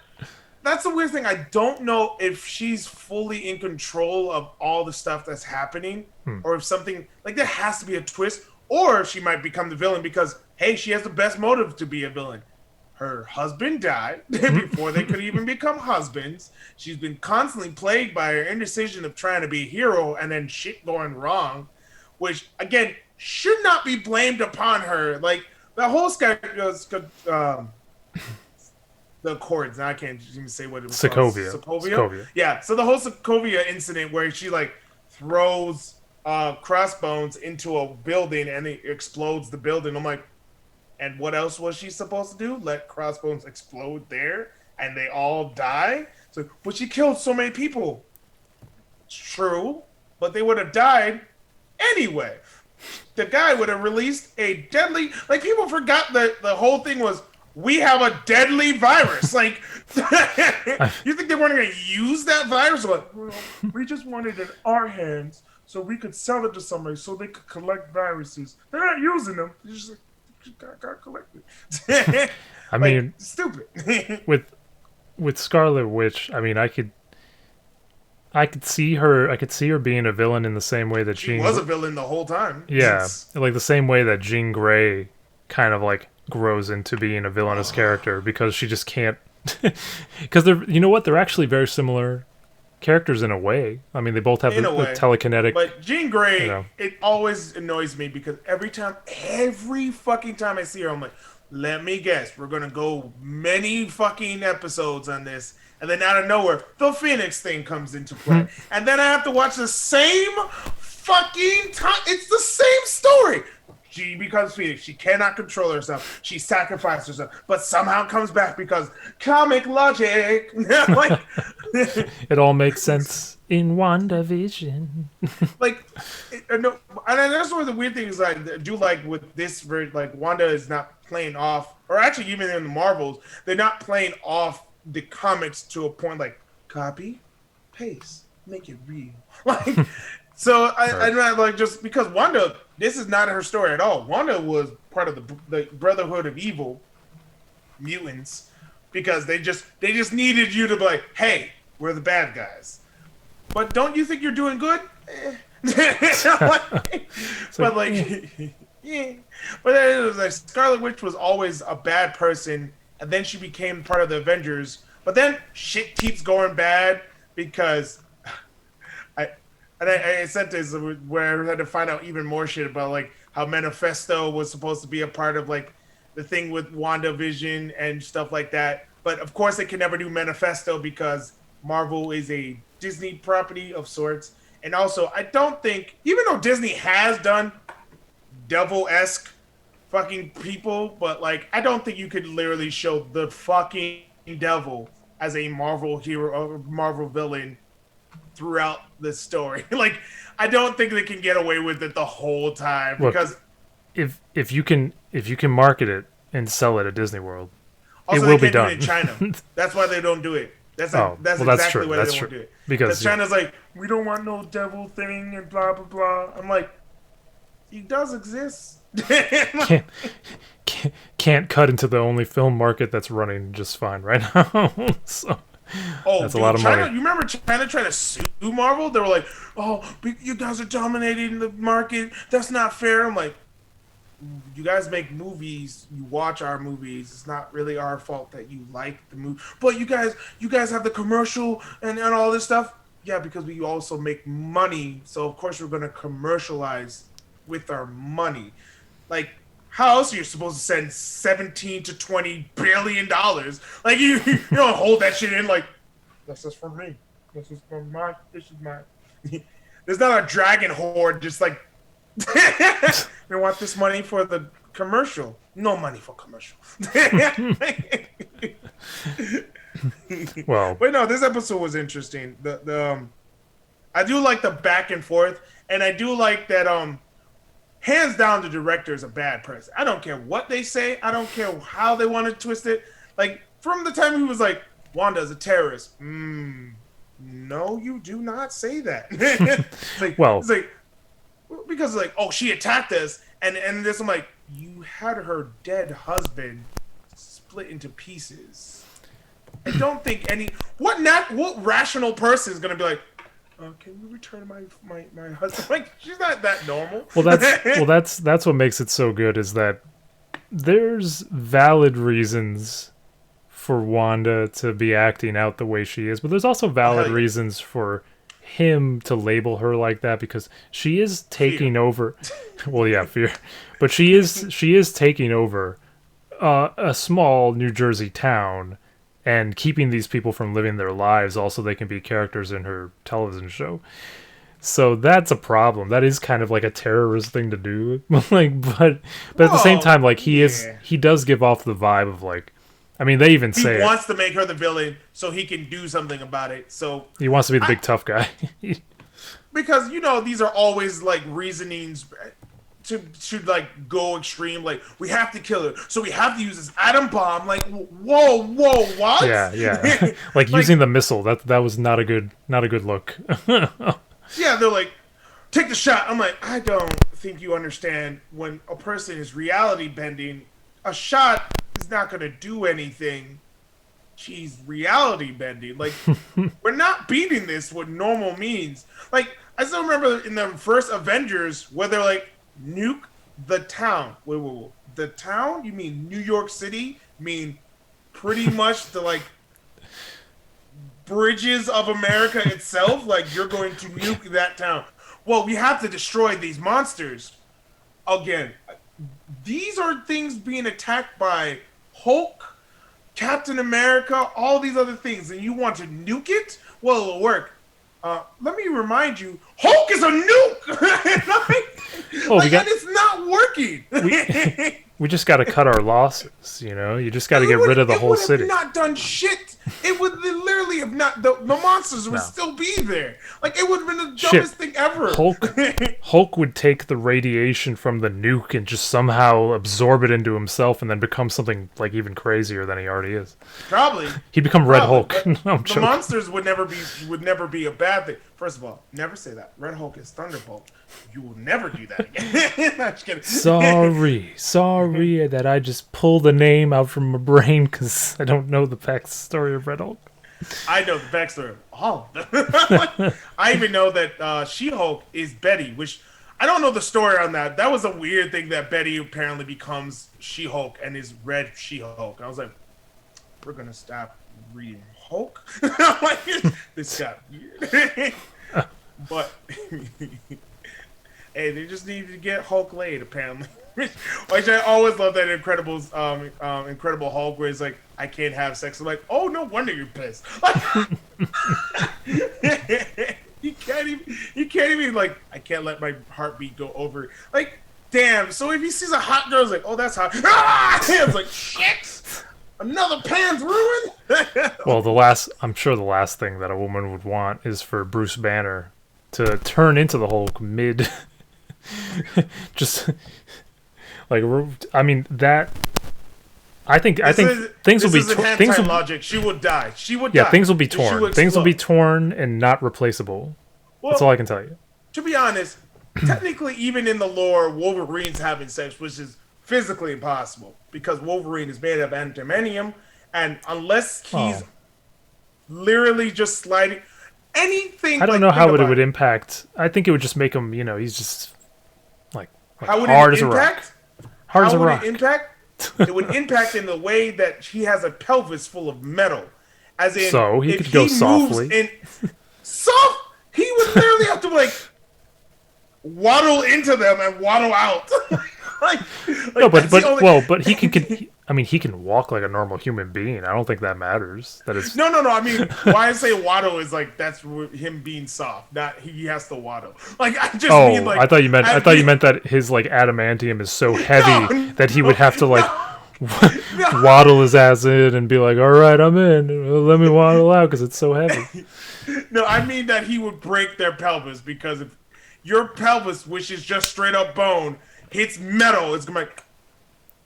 that's the weird thing. I don't know if she's fully in control of all the stuff that's happening, or if something like there has to be a twist, or she might become the villain because hey, she has the best motive to be a villain. Her husband died before they could even become husbands. She's been constantly plagued by her indecision of trying to be a hero and then shit going wrong, which again should not be blamed upon her. Like the whole the Accords. Now I can't even say what it was. Sokovia. Yeah. So the whole Sokovia incident where she like throws Crossbones into a building and it explodes the building. I'm like, and what else was she supposed to do? Let Crossbones explode there and they all die? So, but she killed so many people. True, but they would have died anyway. The guy would have released a deadly. Like people forgot that the whole thing was, we have a deadly virus. Like, you think they weren't going to use that virus? Like, well, we just wanted it in our hands so we could sell it to somebody so they could collect viruses. They're not using them. They're just like, got collected. I mean, stupid. with Scarlet Witch, I mean, I could see her being a villain in the same way that she was a villain the whole time. Yeah, like the same way that Jean Grey kind of like grows into being a villainous character because she just can't. Because they're actually very similar characters in a way. I mean, they both have the telekinetic. But Jean Grey, it always annoys me because every fucking time I see her, I'm like, let me guess, we're gonna go many fucking episodes on this, and then out of nowhere, the Phoenix thing comes into play, and then I have to watch the same fucking time. It's the same story. She becomes Phoenix. She cannot control herself. She sacrificed herself, but somehow comes back because comic logic. Like, it all makes sense in WandaVision. Like, no, and that's one of the weird things I do like with this. Like, Wanda is not playing off, or actually even in the Marvels, they're not playing off the comics to a point like copy, paste, make it real. Like. So I'm not like, just because Wanda, this is not her story at all. Wanda was part of the Brotherhood of Evil mutants because they just needed you to be like, hey, we're the bad guys. But don't you think you're doing good? But like, yeah. But it was like Scarlet Witch was always a bad person, and then she became part of the Avengers. But then shit keeps going bad because. I sent this where I had to find out even more shit about like how Manifesto was supposed to be a part of like the thing with WandaVision and stuff like that. But of course they can never do Manifesto because Marvel is a Disney property of sorts. And also I don't think, even though Disney has done devil-esque fucking people, but like I don't think you could literally show the fucking devil as a Marvel hero or Marvel villain throughout the story. Like, I don't think they can get away with it the whole time. Look, because if you can market it and sell it at Disney World, also it will be do done. it in China. That's why they don't do it. That's exactly why they don't do it. Because China's like, we don't want no devil thing and blah blah blah. I'm like, he does exist. can't cut into the only film market that's running just fine right now. So Oh, That's a lot dude, of China! money. You remember China trying to sue Marvel? They were like, "Oh, you guys are dominating the market. That's not fair." I'm like, "You guys make movies. You watch our movies. It's not really our fault that you like the movie. But you guys have the commercial and all this stuff. Yeah, because we also make money. So of course we're gonna commercialize with our money. Like." How else are you supposed to send 17 to 20 billion dollars? Like you don't hold that shit in like this is for me. This is for my. This is my. There's not a dragon horde just like. We want this money for the commercial. No money for commercial. Well, But no, this episode was interesting. The I do like the back and forth, and I do like that. Hands down, the director is a bad person. I don't care what they say. I don't care how they want to twist it. Like from the time he was like, Wanda's a terrorist. No, you do not say that. well, it's like because like, oh, she attacked us, and this I'm like, you had her dead husband split into pieces. I don't think what rational person is gonna be like, can you return my husband? Like she's not that normal. Well, that's what makes it so good is that there's valid reasons for Wanda to be acting out the way she is, but there's also valid reasons for him to label her like that because she is taking over. Well, yeah, fear, but she is taking over a small New Jersey town and keeping these people from living their lives. Also, they can be characters in her television show. So that's a problem. That is kind of like a terrorist thing to do. Like, but at the same time, like he does give off the vibe of like, I mean, they even say he wants to make her the villain so he can do something about it. So he wants to be the big tough guy. Because these are always like reasonings to like go extreme. Like we have to kill her, so we have to use this atom bomb. Like whoa, what? Yeah. like using the missile. That was not a good look. Yeah, they're like, take the shot. I'm like, I don't think you understand. When a person is reality bending, a shot is not going to do anything. She's reality bending. Like, we're not beating this with normal means. Like, I still remember in the first Avengers where they're like, nuke the town. Wait. The town? You mean New York City? You mean pretty much the, like, bridges of America itself? Like, you're going to nuke that town. Well, we have to destroy these monsters. Again, these are things being attacked by Hulk, Captain America, all these other things, and you want to nuke it? Well, it'll work. Let me remind you, Hulk is a nuke! And it's not working! We just got to cut our losses, You just got to get rid of the whole city. It would have not done shit. It would literally have not. The monsters would still be there. Like it would have been the dumbest thing ever. Hulk would take the radiation from the nuke and just somehow absorb it into himself, and then become something like even crazier than he already is. Probably he'd become Red Hulk. The monsters would never be a bad thing. First of all, never say that. Red Hulk is Thunderbolt. You will never do that again. Not just kidding. Sorry that I just pulled a name out from my brain because I don't know the backstory of Red Hulk. I know the backstory of all of them. I even know that She-Hulk is Betty, which I don't know the story on that. That was a weird thing that Betty apparently becomes She-Hulk and is Red She-Hulk. I was like, we're going to stop reading Hulk? Like, this got weird. But... Hey, they just needed to get Hulk laid, apparently. Like I always love that Incredible Hulk where it's like, I can't have sex. I'm like, oh, no wonder you're pissed. You can't even like, I can't let my heartbeat go over. Like, damn. So if he sees a hot girl, he's like, oh, that's hot. It's like, shit. Another pan's ruined. Well, I'm sure the last thing that a woman would want is for Bruce Banner to turn into the Hulk mid. Just like, I mean that. I think things will be things will logic. She would die. Yeah, things will be torn. Things will be torn and not replaceable. Well, that's all I can tell you. To be honest, technically, even in the lore, Wolverine's having sex, which is physically impossible because Wolverine is made of adamantium, and unless he's literally just sliding. Anything. I don't Like, know think how it about would it. impact. I think it would just make him, he's just like How would hard it as a rock. impact? Hard as How a would it rock. impact? It would impact in the way that he has a pelvis full of metal. As in, So he if could go he moves softly. in soft, he would literally have to like waddle into them and waddle out. like, No, that's the only. but he can. I mean, he can walk like a normal human being. I don't think that matters. That is. No, no, no. I mean, why I say waddle is like that's him being soft. Not he has to waddle. Like I just mean Oh, like. I thought you meant. I thought you meant that his like adamantium is so heavy No, that he no, would have to like no. waddle his ass in and be like, "All right, I'm in. Let me waddle out because it's so heavy." No, I mean that he would break their pelvis because if your pelvis, which is just straight up bone, hits metal, it's gonna be like,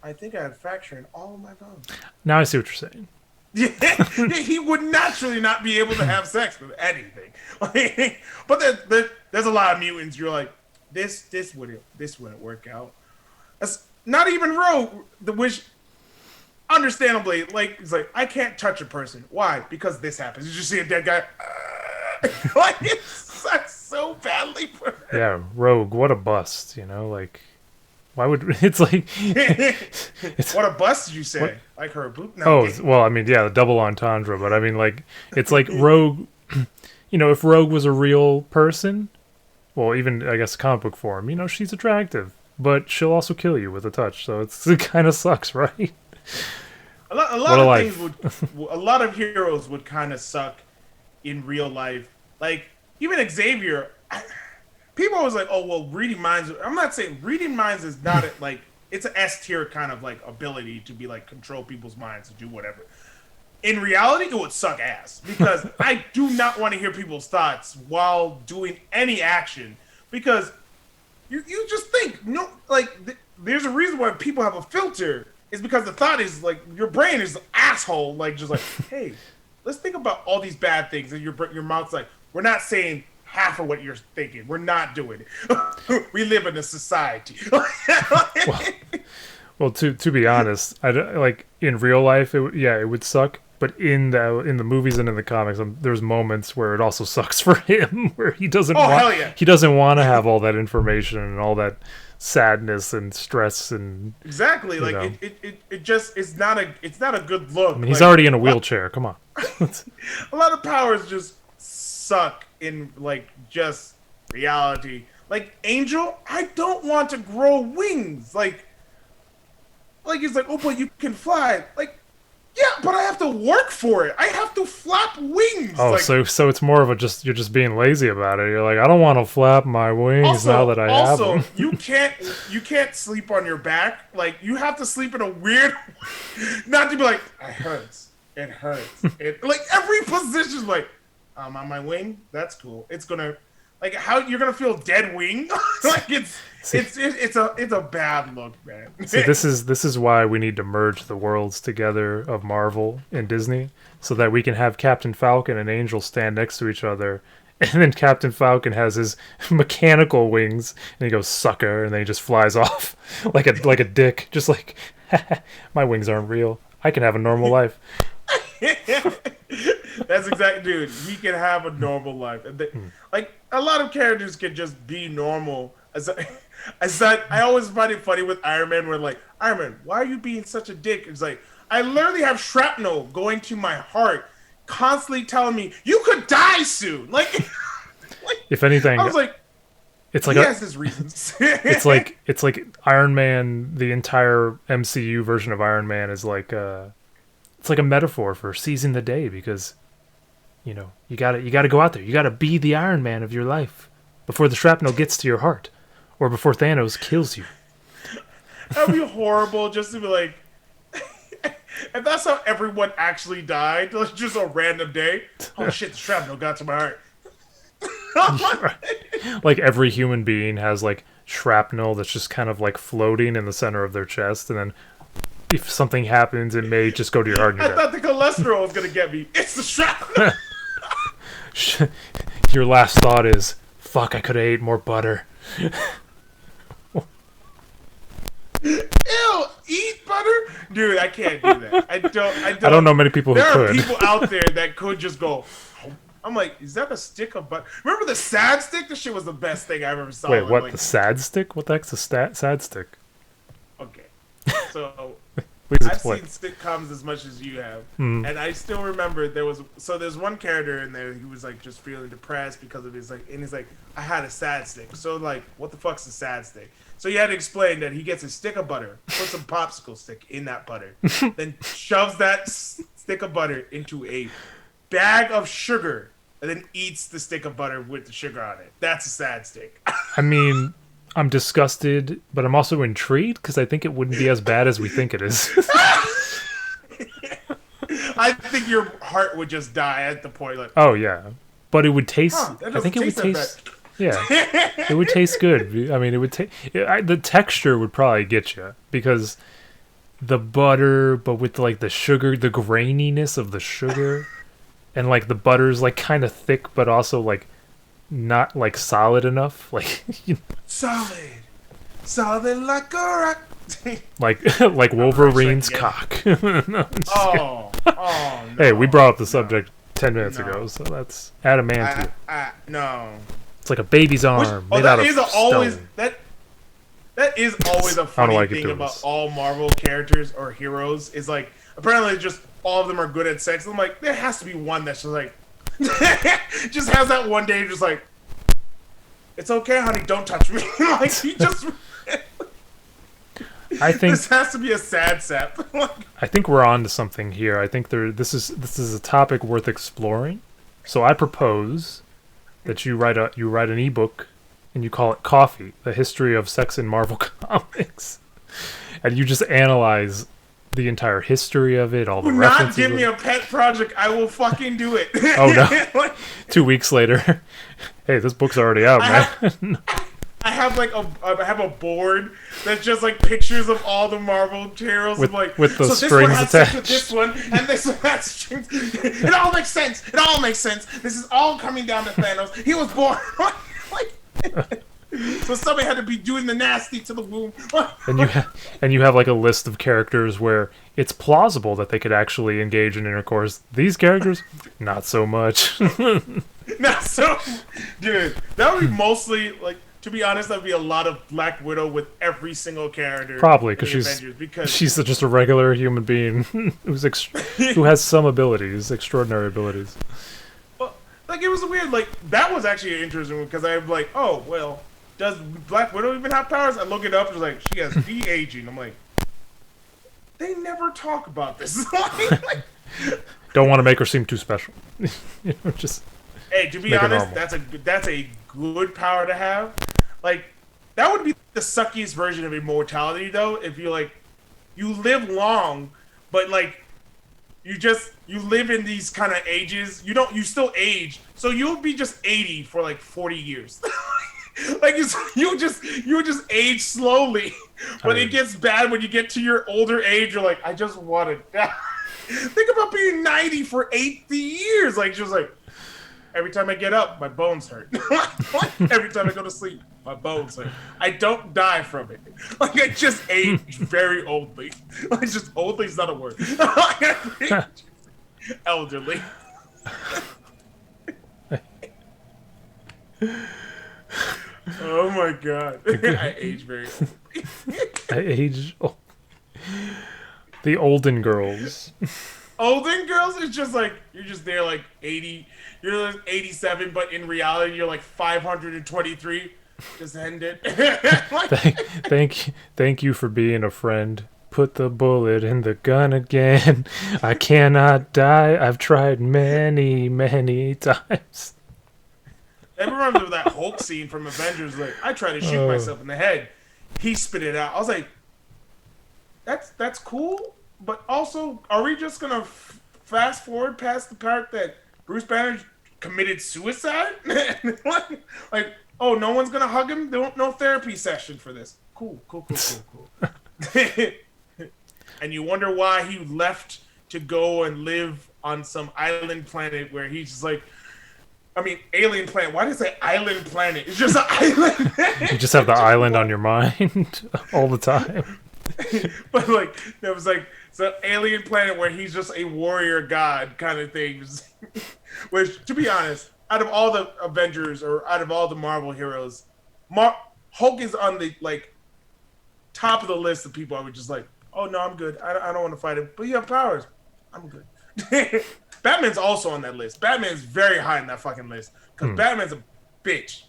I think I had fracture in all of my bones. Now I see what you're saying. Yeah, he would naturally not be able to have sex with anything. Like, but there's a lot of mutants. You're like, this wouldn't work out. That's not even Rogue, which understandably, like, it's like I can't touch a person. Why? Because this happens. You just see a dead guy. Like it sucks so badly for her. Yeah, Rogue, what a bust. Like why would it's like it's What a bust did you say? what? Like her boot? No, Oh, well, I mean, yeah, the double entendre, but I mean, like, it's like Rogue, if Rogue was a real person, well, even, I guess, comic book form, she's attractive, but she'll also kill you with a touch, so it kind of sucks, right? a lot What a of life. things would, a lot of heroes would kind of suck in real life. Like, even Xavier, people was like, oh, well, reading minds. I'm not saying reading minds is not like, it's an S tier kind of like ability to be like control people's minds to do whatever. In reality, it would suck ass because I do not want to hear people's thoughts while doing any action because you just think there's a reason why people have a filter is because the thought is like your brain is an asshole like just like hey, let's think about all these bad things and your mouth's like we're not saying half of what you're thinking. We're not doing it. We live in a society. Well, to be honest, like, in real life, it would suck, but in the movies and in the comics, there's moments where it also sucks for him, where he doesn't hell yeah. he doesn't want to have all that information and all that sadness and stress and Exactly. Like it just it's not a good look. I mean, he's already in a wheelchair. Come on. A lot of powers just suck in like just reality. Like Angel, I don't want to grow wings. Like he's like, oh, but you can fly. Like, yeah, but I have to work for it. I have to flap wings. Oh, like, so it's more of you're just being lazy about it. You're like, I don't want to flap my wings now that I have them. you can't sleep on your back. Like you have to sleep in a weird not to be like, it hurts. It hurts. Like every position's like, I'm on my wing. That's cool. It's gonna like how you're gonna feel dead wing. Like it's a bad look, man. See, this is why we need to merge the worlds together of Marvel and Disney, so that we can have Captain Falcon and Angel stand next to each other, and then Captain Falcon has his mechanical wings, and he goes sucker, and then he just flies off like a dick, just like my wings aren't real. I can have a normal life. That's exactly, dude. He can have a normal life. Like a lot of characters can just be normal. I always find it funny with Iron Man, where like, Iron Man, why are you being such a dick? It's like I literally have shrapnel going to my heart, constantly telling me you could die soon. Like if anything, I was like, it's like he has his reasons. it's like Iron Man. The entire MCU version of Iron Man is like it's like a metaphor for seizing the day, because you gotta go out there. You gotta be the Iron Man of your life before the shrapnel gets to your heart, or before Thanos kills you. That'd be horrible just to be like, if that's how everyone actually died, like just a random day. Oh shit, the shrapnel got to my heart. Like every human being has like shrapnel that's just kind of like floating in the center of their chest, and then if something happens, it may just go to your heart and I you're thought the cholesterol was gonna get me. It's the shrapnel. Your last thought is, fuck, I could have ate more butter. Ew, eat butter? Dude, I can't do that. I don't know many people who there could. There are people out there that could just go. I'm like, is that a stick of butter? Remember the sad stick? This shit was the best thing I ever saw. Wait, what? Like, the sad stick? What the heck's a sad stick? okay, so Please I've explain. seen sitcoms as much as you have, Mm. and I still remember there's one character in there. He was like just feeling depressed because of his and he's like, I had a sad stick. So like, what the fuck's a sad stick? So you had to explain that he gets a stick of butter, puts a popsicle stick in that butter, then shoves that stick of butter into a bag of sugar, and then eats the stick of butter with the sugar on it. That's a sad stick. I mean, I'm disgusted, but I'm also intrigued because I think it wouldn't be as bad as we think it is. I think your heart would just die at the point. Like, Oh yeah, but it would taste. I think it would that taste. bad. Yeah, it would taste good. I mean, it would taste. The texture would probably get you because the butter, but with like the sugar, the graininess of the sugar, and like the butter's like kind of thick, but also like not like solid enough. Like solid like a rock. like Wolverine's yeah. cock. No, I'm just kidding. Oh, no. Hey, we brought up the subject 10 minutes ago, so that's adamantium. No. It's like a baby's arm made out of stone. That is always a funny thing about all Marvel characters or heroes. Is like apparently just all of them are good at sex. I'm like, there has to be one that's just like just has that one day just like, it's okay, honey, don't touch me. Like he just. I think this has to be a sad sap. I think we're on to something here. I think this is a topic worth exploring. So I propose that you write an ebook and you call it Coffee: The History of Sex in Marvel Comics. And you just analyze the entire history of it, all the references. Do not give me a pet project. I will fucking do it. Oh no. 2 weeks later. Hey, this book's already out, man. I have a board that's just like pictures of all the Marvel heroes with the so strings attached. With this one and this one has strings. It all makes sense. It all makes sense. This is all coming down to Thanos. He was born so somebody had to be doing the nasty to the womb. and you have like a list of characters where it's plausible that they could actually engage in intercourse. These characters, not so much. Not so, dude. That would be mostly like. To be honest, that would be a lot of Black Widow with every single character. Probably because she's just a regular human being who has some abilities, extraordinary abilities. Well, like it was weird. Like that was actually an interesting one because I'm like, oh well, does Black Widow even have powers? I look it up. It's like she has de-aging. I'm like, they never talk about this. Don't want to make her seem too special. Just. Hey, to be honest, that's a good power to have. Like, that would be the suckiest version of immortality, though. If you you live long, but like, you live in these kind of ages. You still age, so you'll be just 80 for like 40 years. Like you just age slowly, but it gets bad when you get to your older age. You're like, I just want to die. Think about being 90 for 80 years. Like just like. Every time I get up, my bones hurt. Every time I go to sleep, my bones hurt. I don't die from it. Like I just age very oldly. Like just oldly is not a word. Elderly. Oh my god. I age very oldly. I age. The olden girls. Olden girls is just like you're just there like 80. You're 87, but in reality you're like 523. Just end it. Thank you for being a friend. Put the bullet in the gun again. I cannot die. I've tried many, many times. I remember that Hulk scene from Avengers. Like I tried to shoot myself in the head. He spit it out. I was like, that's cool. But also, are we just gonna fast forward past the part that Bruce Banner committed suicide? Like, oh, no one's gonna hug him? No therapy session for this. Cool. And you wonder why he left to go and live on some island planet where he's just like, I mean, alien planet. Why did I say island planet? It's just an island. You just have the island on your mind all the time. But like, it was like, It's an alien planet where he's just a warrior god kind of things. Which, to be honest, out of all the Avengers or out of all the Marvel heroes, Hulk is on the top of the list of people I would just like, oh no, I'm good. I don't want to fight him. But you have powers. I'm good. Batman's also on that list. Batman's very high in that fucking list. Because Batman's a bitch.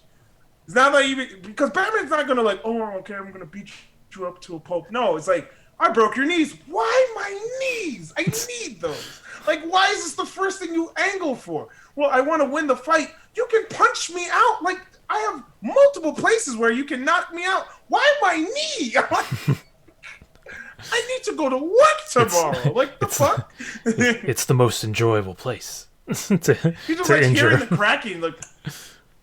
It's not like even because Batman's not gonna oh okay, I'm gonna beat you up to a pulp. No, it's like, I broke your knees. Why my knees? I need those. Like, why is this the first thing you angle for? Well, I want to win the fight. You can punch me out. Like, I have multiple places where you can knock me out. Why my knee? I need to go to work tomorrow. The fuck? It's the most enjoyable place to You just injure. hearing the cracking.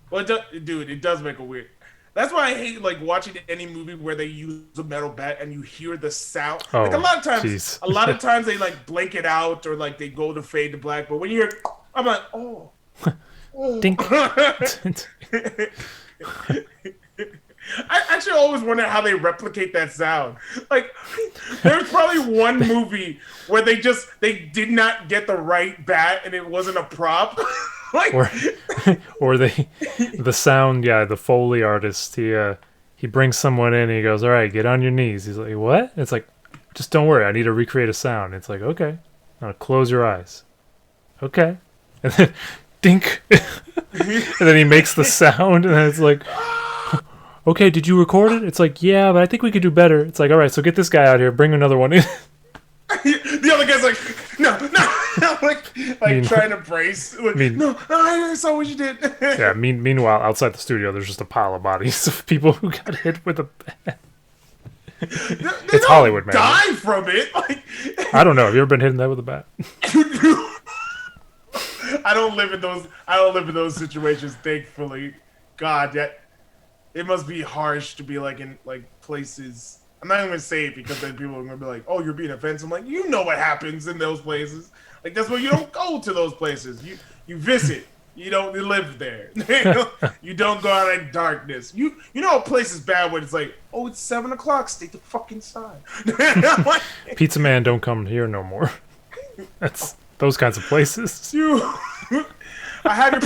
Well, dude, it does make a weird. That's why I hate watching any movie where they use a metal bat and you hear the sound. Oh, a lot of times, geez. a lot of times they blank it out or they go to fade to black. But when you hear, I'm like, oh. Dink. I actually always wonder how they replicate that sound. There's probably one movie where they did not get the right bat and it wasn't a prop. or the sound, the Foley artist, he brings someone in and he goes, all right, get on your knees. He's like, what? It's like, just don't worry, I need to recreate a sound. It's like, okay, now close your eyes. Okay. And then dink. And then he makes the sound and then it's like, okay, did you record it? It's like, yeah, but I think we could do better. It's like, all right, so get this guy out here, bring another one in. The other guy's like, no, trying to brace. No, I saw what you did. Yeah, meanwhile, outside the studio, there's just a pile of bodies of people who got hit with a bat. It's Hollywood, man. Die from it. I don't know. Have you ever been hit in the head with a bat? I don't live in those situations, thankfully. God, it must be harsh to be in places. I'm not even gonna say it because then people are gonna be like, "Oh, you're being offensive." I'm like, you know what happens in those places. That's why you don't go to those places. You visit. You don't live there. You don't go out in darkness. You know a place is bad when it's like, oh, it's 7 o'clock. Stay the fuck inside. Pizza Man, don't come here no more. That's those kinds of places. I had your.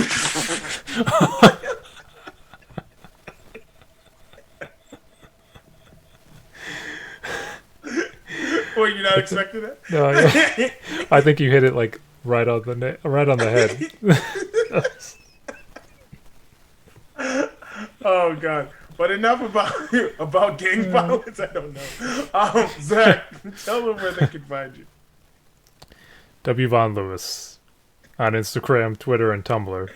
Were you not expecting that? No, I think you hit it right on the head. Oh God! But enough about gang violence. I don't know. Zach, tell them where they can find you. W. Von Lewis on Instagram, Twitter, and Tumblr.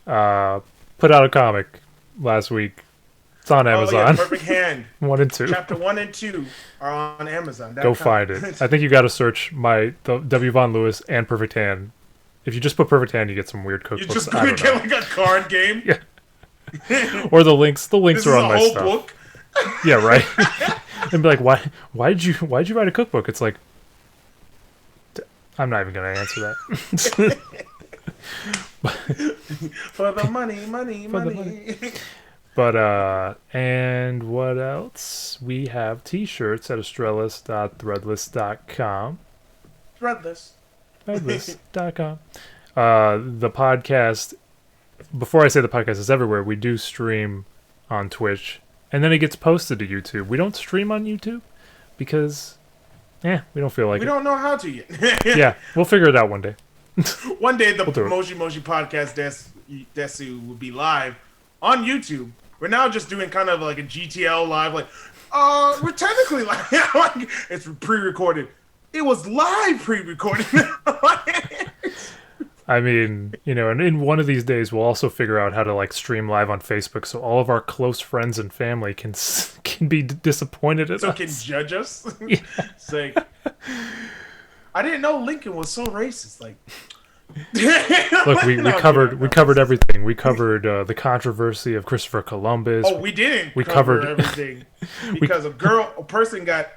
Put out a comic last week. It's on Amazon. Oh, yeah, Perfect Hand. 1 and 2. Chapter 1 and 2 are on Amazon. Go find it. I think you got to search the W. Von Lewis and Perfect Hand. If you just put Perfect Hand, you get some weird cookbooks. You just gonna get a card game. Yeah. Or the links. The links are on my stuff. Book. Yeah, right. And be like, why'd you write a cookbook? It's like, I'm not even gonna answer that. For the money. But, and what else? We have t-shirts at estrellas.threadless.com. Threadless.com. The podcast, before I say the podcast is everywhere, we do stream on Twitch, and then it gets posted to YouTube. We don't stream on YouTube because, we don't feel like we don't know how to yet. Yeah, we'll figure it out one day. One day the Moshi podcast Desu will be live on YouTube. We're now just doing kind of like a GTL live, we're technically live. It's pre-recorded. It was live pre-recorded. I mean, and in one of these days, we'll also figure out how to stream live on Facebook, so all of our close friends and family can be disappointed at us. So can judge us. Yeah. It's like, I didn't know Lincoln was so racist. Look, we covered everything. We covered the controversy of Christopher Columbus. Oh, we didn't. We covered everything because a person got.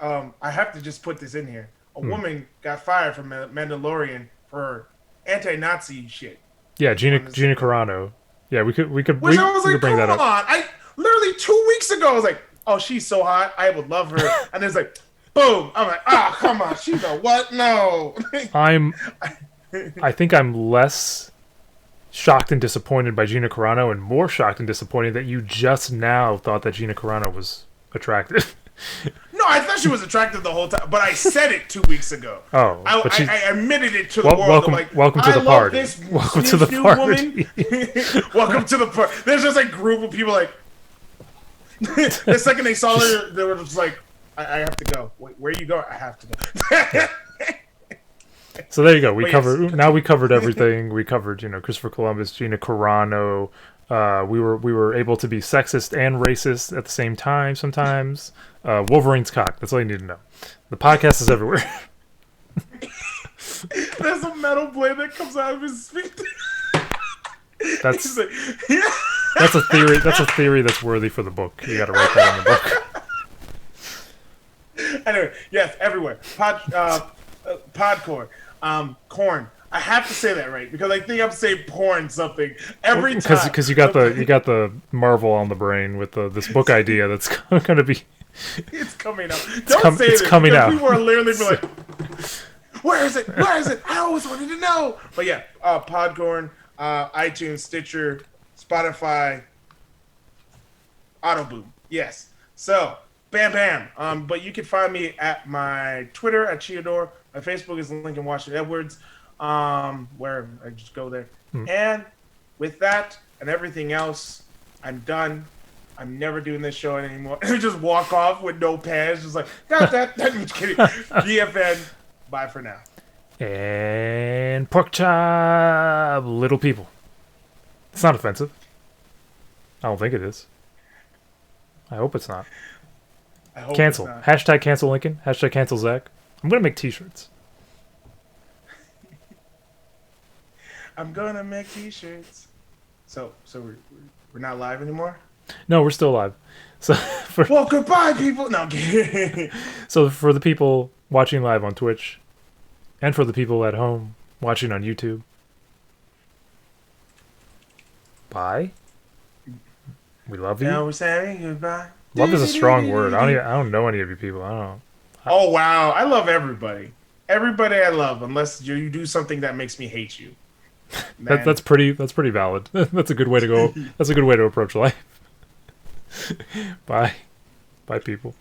I have to just put this in here. A woman got fired from Mandalorian for anti-Nazi shit. Yeah, Gina Carano. Yeah, we could. Which I was like, come on! I literally 2 weeks ago I was like, oh, she's so hot. I would love her. And it's like, boom. I'm like, come on, she's a what? No. I think I'm less shocked and disappointed by Gina Carano, and more shocked and disappointed that you just now thought that Gina Carano was attractive. No, I thought she was attractive the whole time, but I said it 2 weeks ago. Oh, I admitted it to the world. Welcome to the party. Welcome to the party. Welcome to the party. There's just like group of people like. The second they saw her, they were just like, "I have to go. Wait, where you go? I have to go." So there you go. We covered everything. We covered, Christopher Columbus, Gina Carano. We were able to be sexist and racist at the same time sometimes. Wolverine's cock. That's all you need to know. The podcast is everywhere. There's a metal blade that comes out of his feet. That's a theory. That's a theory that's worthy for the book. You got to write that in the book. Anyway, yes, everywhere. Podcorn. Corn. I have to say that right because I think I'm saying porn something every time. Because you got the Marvel on the brain with this book idea that's going to be. It's coming out. Don't say it's this. Coming out. People are literally be like, "Where is it? Where is it? I always wanted to know." But yeah, Podcorn, iTunes, Stitcher, Spotify, Autoboom. Yes. So, bam, bam. But you can find me at my Twitter at Chiador. My Facebook is Lincoln Washington Edwards. Where I just go there. And with that and everything else, I'm done. I'm never doing this show anymore. Just walk off with no pants, just like, God, that I'm just kidding. BFN, bye for now. And pork chop, little people. It's not offensive. I don't think it is. I hope it's not. Cancel. It's not. Hashtag cancel Lincoln. Hashtag cancel Zach. I'm going to make t-shirts. I'm gonna make t-shirts. So we're not live anymore? No, we're still live. So well, goodbye, people. No, I'm kidding. So for the people watching live on Twitch, and for the people at home watching on YouTube, bye. We love you. Now we're saying goodbye. Love is a strong word. I don't know any of you people. I don't know. Oh wow, I love everybody. Everybody I love, unless you do something that makes me hate you. That's pretty valid. That's a good way to go. That's a good way to approach life. Bye, people.